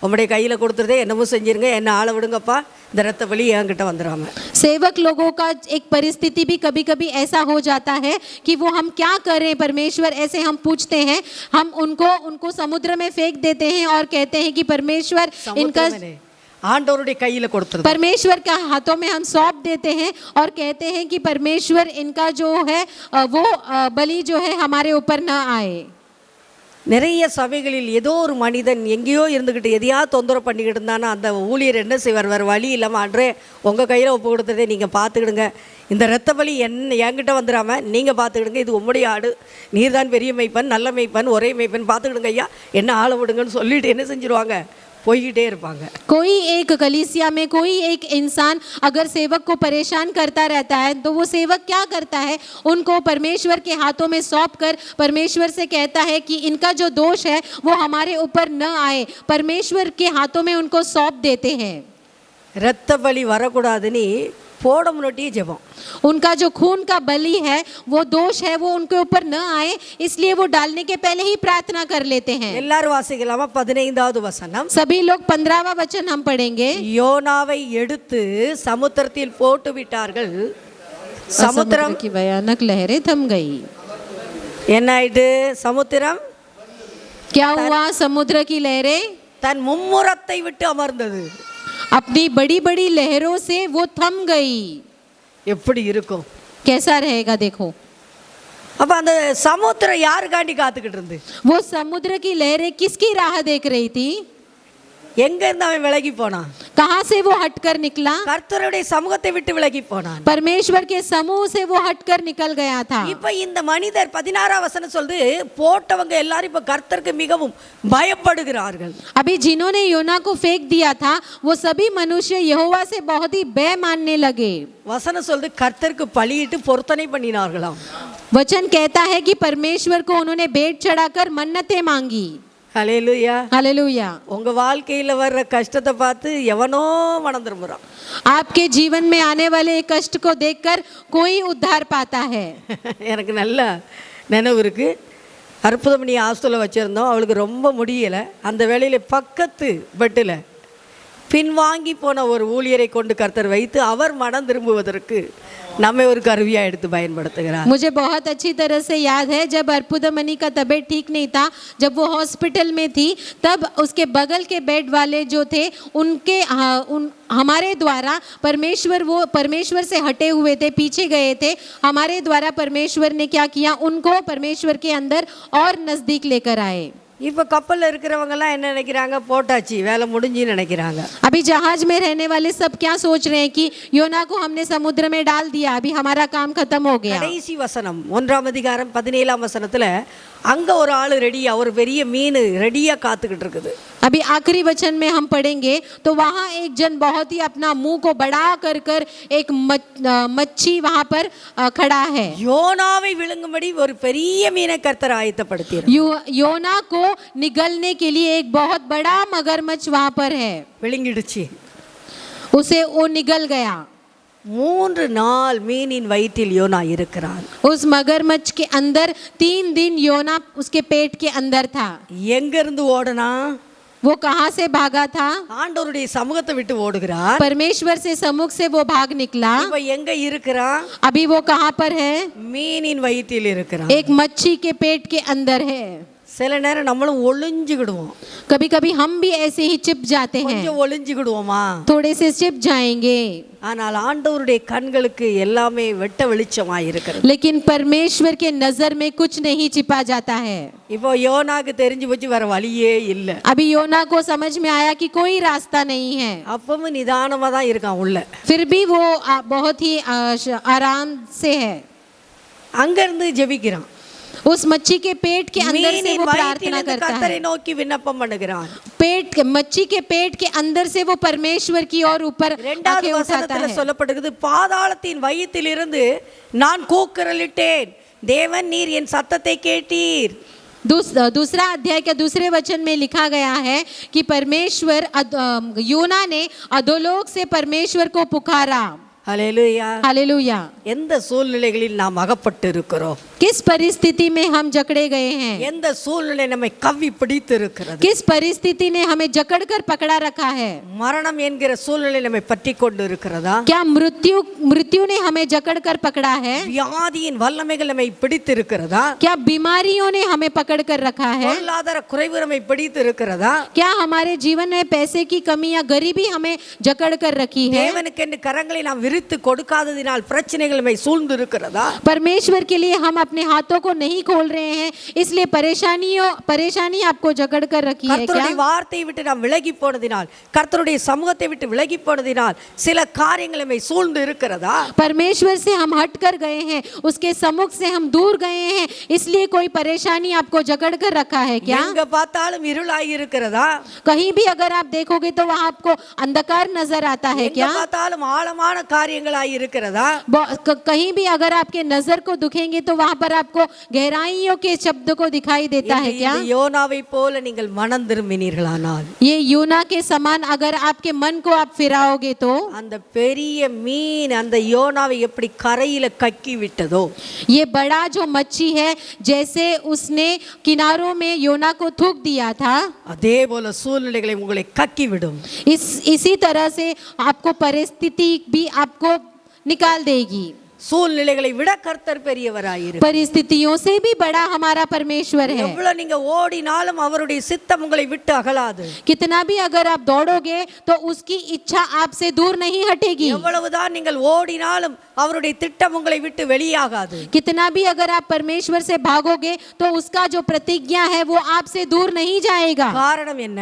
உங்களுடைய கையில் கொடுத்துருதே என்னமோ செஞ்சிருங்க, என்ன ஆள விடுங்கப்பா, இந்த இரத்த பலி என்கிட்ட வந்துடாம. सेवक लोगों का एक परिस्थिति भी कभी कभी ऐसा हो जाता है कि वो हम क्या करें परमेश्वर, ऐसे हम पूछते हैं, हम उनको समुद्र में फेंक देते हैं और कहते हैं कि परमेश्वर इनका ஆண்டவருடைய கையில கொடுத்துருது, परमेश्वर के हाथों में हम सौंप देते हैं और कहते हैं कि परमेश्वर इनका जो है वो बलि जो है हमारे ऊपर न आए। நிறைய சபைகளில் ஏதோ ஒரு மனிதன் எங்கேயோ இருந்துக்கிட்டு எதையா தொந்தரவு பண்ணிக்கிட்டு இருந்தானா, அந்த ஊழியர் என்ன செய்வார், வேறு வழி இல்லாமல், அன்றே உங்கள் கையில் ஒப்பு கொடுத்ததே நீங்கள் பார்த்துக்கிடுங்க, இந்த இரத்த பலி என்கிட்ட வந்துடாமல் நீங்கள் பார்த்துக்கிடுங்க, இது உம்முடைய ஆடு, நீர் தான் பெரிய மெய்ப்பன், நல்ல மெய்ப்பன், ஒரே மெய்ப்பன், பார்த்துக்கிடுங்க ஐயா, என்ன ஆள விடுங்கன்னு சொல்லிட்டு என்ன செஞ்சிருவாங்க, போய்கிட்டே இருப்பாங்க. कोई एक कलीसिया में कोई एक इंसान अगर सेवक को परेशान करता रहता है तो वो सेवक क्या करता है, उनको परमेश्वर के हाथों में सौंप कर परमेश्वर से कहता है कि इनका जो दोष है वो हमारे ऊपर न आए, परमेश्वर के हाथों में उनको सौंप देते हैं। இரத்த பலி வரக்கூடாதுன்னு போட முன்னாடியே ஜெபம். उनका जो खून का बलि है वो दोष है वो उनके ऊपर न आए, इसलिए वो डालने के पहले ही प्रार्थना कर लेते हैं। எல்லாரும் வாசிக்கலாமா? 15வது வசனம். सभी लोग 15वां वचन हम पढ़ेंगे। யோனாவை எடுத்து சமுத்திரத்தில் போட்டு விட்டார்கள், சமுத்திரம் की भयानक लहरें थम गई। என்ன ஆயிட்டு? சமுத்திரம் क्या हुआ? समुद्र की लहरें தன் மும்முரத்தை விட்டு அமர்ந்தது. अपनी बड़ी बड़ी लहरों से वो थम गई। எப்படி இருக்கும்? कैसा रहेगा देखो। அப்ப அந்த சமுத்திரம் யாருக்காண்டி காத்துக்கிட்டு இருந்து? वो समुद्र की लहरें किसकी राह देख रही थी? எங்க இருந்து அவன் விலகி போனான்? कहाँ से वो हटकर निकला? கர்த்தருடைய சமூகத்தை விட்டு விலகி போனான். परमेश्वर के समूह से वो हटकर निकल गया था। இப்ப இந்த மனிதர் 16 வசனம் சொல்லுது, போட்டவங்க எல்லாரும் இப்ப கர்த்தருக்கு மிகவும் பயப்படுகிறார்கள். अभी जिन्होंने योना को फेंक दिया था वो सभी मनुष्य यहोवा से बहुत ही भय मानने लगे। வசனம் சொல்லுது, கர்த்தருக்கு பலியிட்டு பொருத்தனை பண்ணினார்களாம். वचन कहता है कि परमेश्वर को उन्होंने भेंट चढ़ाकर मन्नतें मांगी। ஹல்லேலூயா. हालेलुया। உங்க வாழ்க்கையில வர்ற கஷ்டத்தை பார்த்து எவனோ மனம் திரும்புறான். आपके जीवन में आने वाले कष्ट को देखकर कोई उद्धार पाता है। எனக்கு நல்ல நினைவு இருக்கு. அற்புதமணி ஹாஸ்டலில் வச்சுருந்தோம், அவளுக்கு ரொம்ப முடியலை. அந்த வேளையில் பக்கத்து பெட்டில் பின்வாங்கி போன ஒரு ஊழியரை கொண்டு கர்த்தர் வைத்து அவர் மனம் திரும்புவதற்கு நம்மை ஒரு கருவியாக எடுத்து பயன்படுத்துகிறார். मुझे बहुत अच्छी तरह से याद है जब अर्पुदमणि का तबीयत ठीक नहीं था, जब वो हॉस्पिटल में थी, तब उसके बगल के बेड वाले जो थे उनके हमारे द्वारा परमेश्वर से हटे हुए थे, पीछे गए थे। हमारे द्वारा परमेश्वर ने क्या किया, उनको परमेश्वर के अंदर और नजदीक लेकर आए। இப்போ கப்பலில் இருக்கிறவங்கெல்லாம் என்ன நினைக்கிறாங்க, போட்டாச்சு வேலை முடிஞ்சுன்னு நினைக்கிறாங்க. अभी जहाज में रहने वाले सब क्या सोच रहे हैं कि योना को हमने समुद्र में डाल दिया, अभी हमारा काम खत्म हो गया। கடைசி வசனம் 1ஆம் அதிகாரம் 17ஆம் வசனத்துல அங்க ஒரு ஆள் ரெடியா, ஒரு பெரிய மீன் ரெடியா காத்துக்கிட்டு இருக்குது. अभी आखिरी वचन में हम पढ़ेंगे तो वहाँ एक जन बहुत ही अपना मुंह को बड़ा कर एक मच्छी वहाँ पर खड़ा है। யோனாவை விழுங்கும்படி ஒரு பெரிய மீனை கர்த்தர் ஆயத்தப்படுத்தினார். योना को निगलने के लिए एक बहुत बड़ा मगरमच्छ वहाँ पर है। விழுங்கிடுச்சு. उसे वो निगल गया। 3 நாள் மீனின் வயிற்றில் யோனா இருக்கிறான். उस मगरमच्छ के अंदर 3 दिन योना उसके पेट के अंदर था। எங்க இருந்து ஓடனா? वो कहाँ से भागा था? ஆண்டவருடைய சமூகத்தை விட்டு ஓடுகிறான். परमेश्वर से सम्मुख से वो भाग निकला। இப்ப எங்க இருக்கிறான்? अभी वो कहाँ पर है? மீனின் வயிற்றில் இருக்கிறான். एक मच्छी के पेट के अंदर है। சில நேரம் நம்மளும் ஒளிஞ்சுக்கிடுவோம். कभी कभी हम भी ऐसे ही छिप जाते हैं, கொஞ்சம் ஒளிஞ்சுக்கிடுவோமா? थोड़े से छिप जाएंगे। ஆனால் ஆண்டவருடைய கண்களுக்கு எல்லாமே வெட்ட வெளிச்சமாய் இருக்கிறது. लेकिन परमेश्वर के नजर में कुछ नहीं छिपा जाता है। இப்போ யோனாக்கு தெரிஞ்சு போச்சு வேற வழியே இல்லை. अभी योना को समझ में आया कि कोई रास्ता नहीं है। அப்பவும் நிதானமா தான் இருக்கான் உள்ள. फिर भी वो बहुत ही आराम से है। அங்க இருந்து ஜெபிக்கிறான். उस मच्छी के पेट के अंदर से மீனின் वो प्रार्थना வயிற்றிலிருந்து करता கர்த்தரை है। நோக்கி விண்ணப்பம் பண்ணுகிறான். मच्छी के पेट के अंदर से वो परमेश्वर की ओर ऊपर இரண்டாவது आंखें उठाता வசனத்துல है। சொல்லப்படுகிறது, பாதாளத்தின் வயிற்றிலிருந்து நான் கூக்குரலிட்டேன், தேவன் நீர் என் சத்தத்தை கேட்டீர். दूसरा अध्याय के दूसरे वचन में लिखा गया है कि परमेश्वर योना ने अधोलोक से परमेश्वर को पुकारा। ஹல்லேலூயா. हालेलुया। எந்த சூழ்நிலைகளில் நாம் அகப்பட்டு இருக்கிறோம், किस परिस्थिति में हम जकड़े गए हैं, எந்த சூழ்நிலை நம்மை கவ்வி பிடித்து இருக்கிறது, किस परिस्थिति ने हमें जकड़कर पकड़ा रखा है, மரணம் என்கிற சூழ்நிலை நம்மை பற்றி கொண்டு இருக்கிறதா, क्या मृत्यु ने हमें जकड़कर पकड़ा है, வியாதியின் வல்லமைகள் நம்மை பிடித்து இருக்கிறதா, क्या बीमारियों ने हमें पकड़कर रखा है, பொருளாதார குறைவு நம்மை பிடித்து இருக்கிறதா, क्या हमारे जीवन में पैसे की कमी या गरीबी हमें जकड़ कर रखी है, தேவனுக்கென்று கரங்களை நாம் விரித்து கொடுக்காததினால் பிரச்சனைகள் நம்மை சூழ்ந்து இருக்கிறதா, परमेश्वर के लिए हम अपने हाथों को नहीं खोल रहे हैं इसलिए परेशानी आपको जकड़ कर रखी है क्या, கர்த்தருடைய வார்த்தையை விட்டு நாம் விலகி போனதினால், கர்த்தருடைய சமூகத்தை விட்டு விலகி போனதினால் சில காரியங்கள் நம்மை சூழ்ந்து இருக்கிறதா, परमेश्वर से हम हट कर गए हैं, उसके सम्मुख से हम दूर गए हैं इसलिए कोई परेशानी आपको जकड़ कर रखा है क्या, எங்க பார்த்தாலும் இருளாய் இருக்கிறதா, कहीं भी अगर आप देखोगे तो वहां आपको अंधकार नजर आता है எங்க क्या, பார்த்தாலும் ஆழமான காரியங்களாய் இருக்கிறதா, कहीं भी अगर आपके नजर को दुखेंगे तो वहां पर आपको गहराइयों के शब्द को दिखाई देता है क्या, இந்த யோனாவை போல நீங்கள் மனம் திரும்பினீர்களானால், ये यूना के समान अगर आपके मन को आप फिराओगे तो அந்த பெரிய மீன் அந்த யோனாவை எப்படி கரையில கக்கி விட்டதோ, ये बड़ा जो मच्छी है जैसे उसने किनारों में योना को थूक दिया था, அதே போல சூழ்நிலைகளை உங்களை கக்கி விடும். इसी तरह से आपको परिस्थिति भी आपको निकाल देगी। சூழ்நிலைகளை விட கர்த்தர் பெரியவராயிரு. परिस्थितियों से भी बड़ा हमारा परमेश्वर है। எவ்வளவு நீங்க ஓடினாலும் அவருடைய சித்தம் உங்களை விட்டு அகலாது. कितना भी अगर आप दौड़ोगे तो उसकी इच्छा आपसे दूर नहीं हटेगी। எவ்வளவுதான் நீங்கள் ஓடினாலும் அவருடைய திட்டம் உங்களை விட்டு வெளியாகாது. कितना भी अगर आप परमेश्वर से भागोगे तो उसका जो प्रतिज्ञा है वो आपसे दूर नहीं जाएगा। காரணம் என்ன?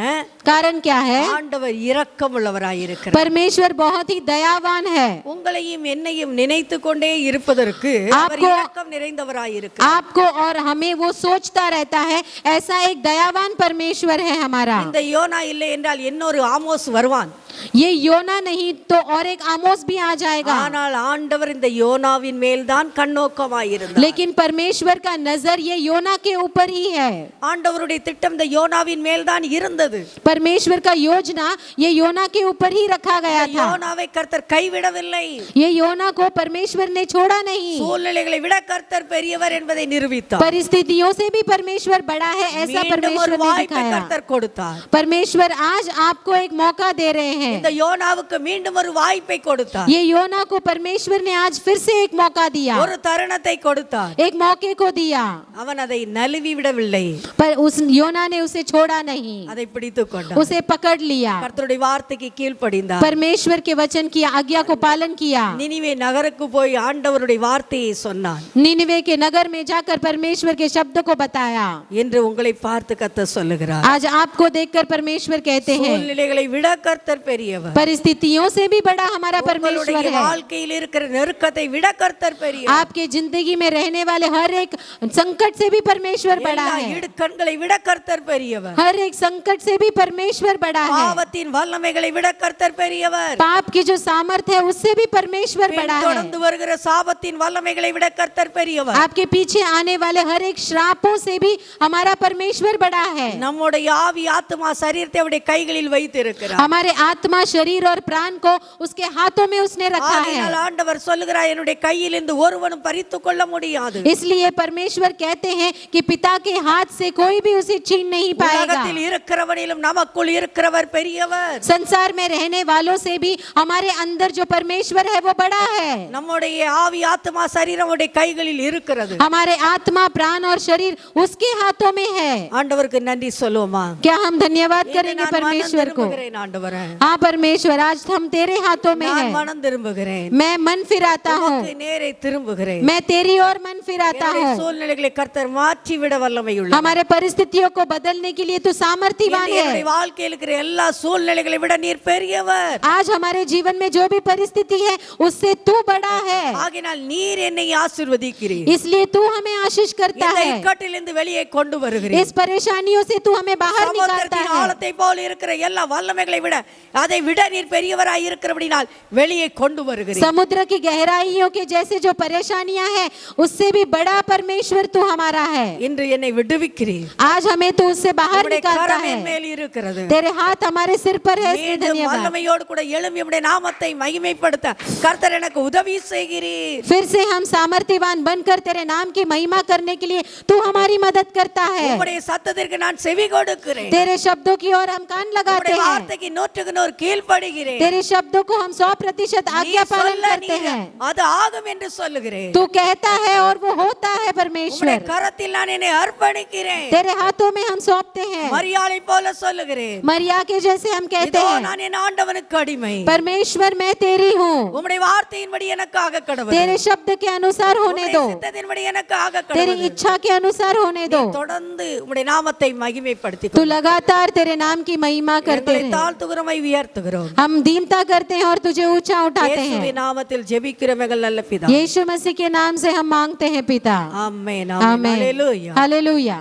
कारण क्या है? ஆண்டவர் இரக்கமுள்ளவராயிருக்கிறார். परमेश्वर बहुत ही दयावान है। உங்களையும் என்னையும் நினைத்து கொண்டே இருப்பதற்கு அவர் இரக்கம் நிறைந்தவராயிருக்கிறார். आपको और हमें वो सोचता रहता है, ऐसा एक दयावान परमेश्वर है हमारा। இந்த யோனா இல்லை என்றால் இன்னொரு ஆமோஸ் வருவான். ये योना नहीं तो और एक आमोस भी आ जाएगा। ஆனால் ஆண்டவர் இந்த யோனாவின் மேல் தான் கண்ணோக்கமாயிருந்தார். लेकिन परमेश्वर का नजर ये योना के ऊपर ही है। ஆண்டவருடைய திட்டம் இந்த யோனாவின் மேல் தான் இருந்தது. परमेश्वर का योजना ये योना के ऊपर ही रखा गया था। யோனாவை கர்த்தர் கைவிடவில்லை. ये योना को परमेश्वर ने छोड़ा नहीं। சூழ்நிலைகளை விட கர்த்தர் பெரியவர் என்பதை நிரூபித்தார். परिस्थितियों से भी परमेश्वर बड़ा है ऐसा परमेश्वर ने வாய்ப்பை दिखाया। கர்த்தர் கொடுத்தார். परमेश्वर आज आपको एक मौका दे रहे हैं। இந்த யோனாவுக்கு மீண்டும் ஒரு வாய்ப்பை கொடுத்தார். ये योना को परमेश्वर ने आज फिर से एक मौका दिया, ஒரு தருணத்தை கொடுத்தார். एक मौके को दिया। அவன் அதை நழுவி விடவில்லை. पर उस योना ने उसे छोड़ा नहीं, அதை பிடித்துக் கொண்டார். उसे पकड़ लिया। கர்த்தருடைய வார்த்தைக்கு கீழ்ப்படிந்தார். परमेश्वर के वचन की आज्ञा को पालन किया। நினிவே நகருக்கு போய் ஆண்டவருடைய வார்த்தையை சொன்னான். निनिवे के नगर में जाकर परमेश्वर के शब्द को बताया। என்று உங்களை பார்த்து கர்த்தர் சொல்லுகிறார். आज आपको देखकर परमेश्वर कहते हैं, சூழ்நிலைகளை விட கர்த்தர் பெரியவர். परिस्थितियों से भी बड़ा हमारा परमेश्वर உங்களுடைய है। வாழ்க்கையில் இருக்கிற நெருக்கத்தை விட கர்த்தர் பெரியவர். आपके जिंदगी में रहने वाले हर एक संकट से भी परमेश्वर बड़ा எல்லா है। இடுக்கண்களை விட கர்த்தர் பெரியவர். हर एक संकट से भी परमेश्वर बड़ा है। பாவத்தின் வல்லமைகளை விட கர்த்தர் பெரியவர். पाप की जो सामर्थ है उससे भी परमेश्वर बड़ा है। தொடர்ந்து வருகிற சாபத்தின் வல்லமைகளை விட கர்த்தர் பெரியவர். आपके पीछे आने वाले हर एक श्रापों से भी हमारा परमेश्वर बड़ा है। நம்முடைய ஆவி ஆத்மா சரீரத்தை அவருடைய கைகளில் வைத்திருக்கிறார். हमारे आत्मा शरीर और प्राण को उसके हाथों में उसने रखा ஆகையால் है। ஆண்டவர் சொல்லுகிறார், என்னுடைய கையில் இருந்து ஒருவனும் பறித்துக் கொள்ள முடியாது. इसलिए परमेश्वर कहते हैं कि पिता के हाथ से कोई भी उसे छीन नहीं पाएगा। உலகத்தில் இருக்கிறவனிலும் நமக்குள் இருக்கிறவர் பெரியவர். संसार में रहने वालों से भी हमारे अंदर जो परमेश्वर है वो बड़ा है। நம்முடைய ஆவி ஆத்மா சரீரம் அவருடைய கைகளில் இருக்கிறது. हमारे आत्मा प्राण और शरीर उसके हाथों में है। ஆண்டவருக்கு நன்றி சொல்லுவோமா? क्या हम धन्यवाद करेंगे நான் மனம் परमेश्वर को? திரும்புகிறேன் ஆண்டவரே. हाँ हाँ परमेश्वर, आज हम तेरे हाथों में நான் है। மனம் திரும்புகிறேன், मैं मन फिराता हूँ, உமக்கு நேரே திரும்புகிறேன். मैं तेरी ओर मन फिराता என்னுடைய हूँ। சூழ்நிலைகளை கர்த்தர் மாற்றி விட வல்லமை உள்ளவர். हमारे परिस्थितियों को बदलने के लिए तू सामर्थ्यवान என்னுடைய है। வாழ்க்கையில் இருக்கிற எல்லா சூழ்நிலைகளை விட நீர் பெரியவர். आज हमारे जीवन में जो भी परिस्थिति है उससे तू बड़ा है, ஆகினால் நீர் என்னை ஆசீர்வதிக்கிறீர். इसलिए तू हमें आशीष करता இந்த है। இக்கட்டிலிருந்து வெளியே கொண்டு வருகிறீர். इस परेशानियों से तू हमें बाहर निकालता சமுத்திரத்தின் है। ஆழத்தை போல இருக்கிற எல்லா வல்லமைகளை விட அதை விட நீர் பெரியவராய் இருக்கிறபடினால் வெளியே கொண்டு வருகிறீர். समुद्र की गहराइयों के जैसे जो परेशानियां हैं उससे भी बड़ा परमेश्वर तू हमारा है। இன்று என்னை விடுவிக்கிறீர். आज हमें तू उससे बाहर உம்முடைய निकालता கரம் है। என் மேல் இருக்கிறது. तेरे हाथ हमारे सिर पर है, इसलिए மீண்டும் धन्यवाद। வல்லமையோடு கூட எழும்பி உம்முடைய நாமத்தை மகிமைப்படுத்த கர்த்தர் எனக்கு உதவி செய்கிறீர். फिर से हम सामर्थ्यवान बनकर तेरे नाम की महिमा करने के लिए तू हमारी मदद करता है। உம்முடைய சத்தத்திற்கு நான் செவி கொடுக்கிறேன். तेरे शब्दों की ओर हम कान लगाते உம்முடைய हैं। வார்த்தைக்கு 100% கீழ்ப்படிகிறேன். तेरे शब्दों को हम 100% நீ आज्ञा पालन சொல்ல करते நீர் हैं। அது ஆகும் என்று சொல்லுகிறேன். तू कहता है और वो होता है உம்முடைய परमेश्वर। கரத்தில் நான் என்னை அர்ப்பணிக்கிறேன். तेरे हाथों में हम सौंपते हैं। மரியாளை போல சொல்லுகிறேன். मरिया के जैसे हम कहते இதோ हैं, நான் என் ஆண்டவனுக்கு அடிமை. परमेश्वर मैं तेरी हूँ, உம்முடைய வார்த்தையின்படி எனக்காக கடவுள். तेरे शब्द के अनुसार होने உம்முடைய दो, சித்தத்தின்படி எனக்காக तेरी கடவுள். इच्छा के अनुसार होने दो। தொடர்ந்து உம்முடைய நாமத்தை மகிமைப்படுத்தி तू लगातार तेरे नाम की महिमा करते எங்களை रहे। தாழ்த்துகிறோமை உயர்த்துகிறோம். हम दीनता करते हैं और तुझे ऊंचा उठाते இயேசுவின் हैं। நாமத்தில் ஜெபிக்கிறவர்கள் நல்ல பிதா. यीशु मसीह के नाम से हम मांगते हैं पिता। ஆமென். आमीन। ஹalleluya. हालेलुया।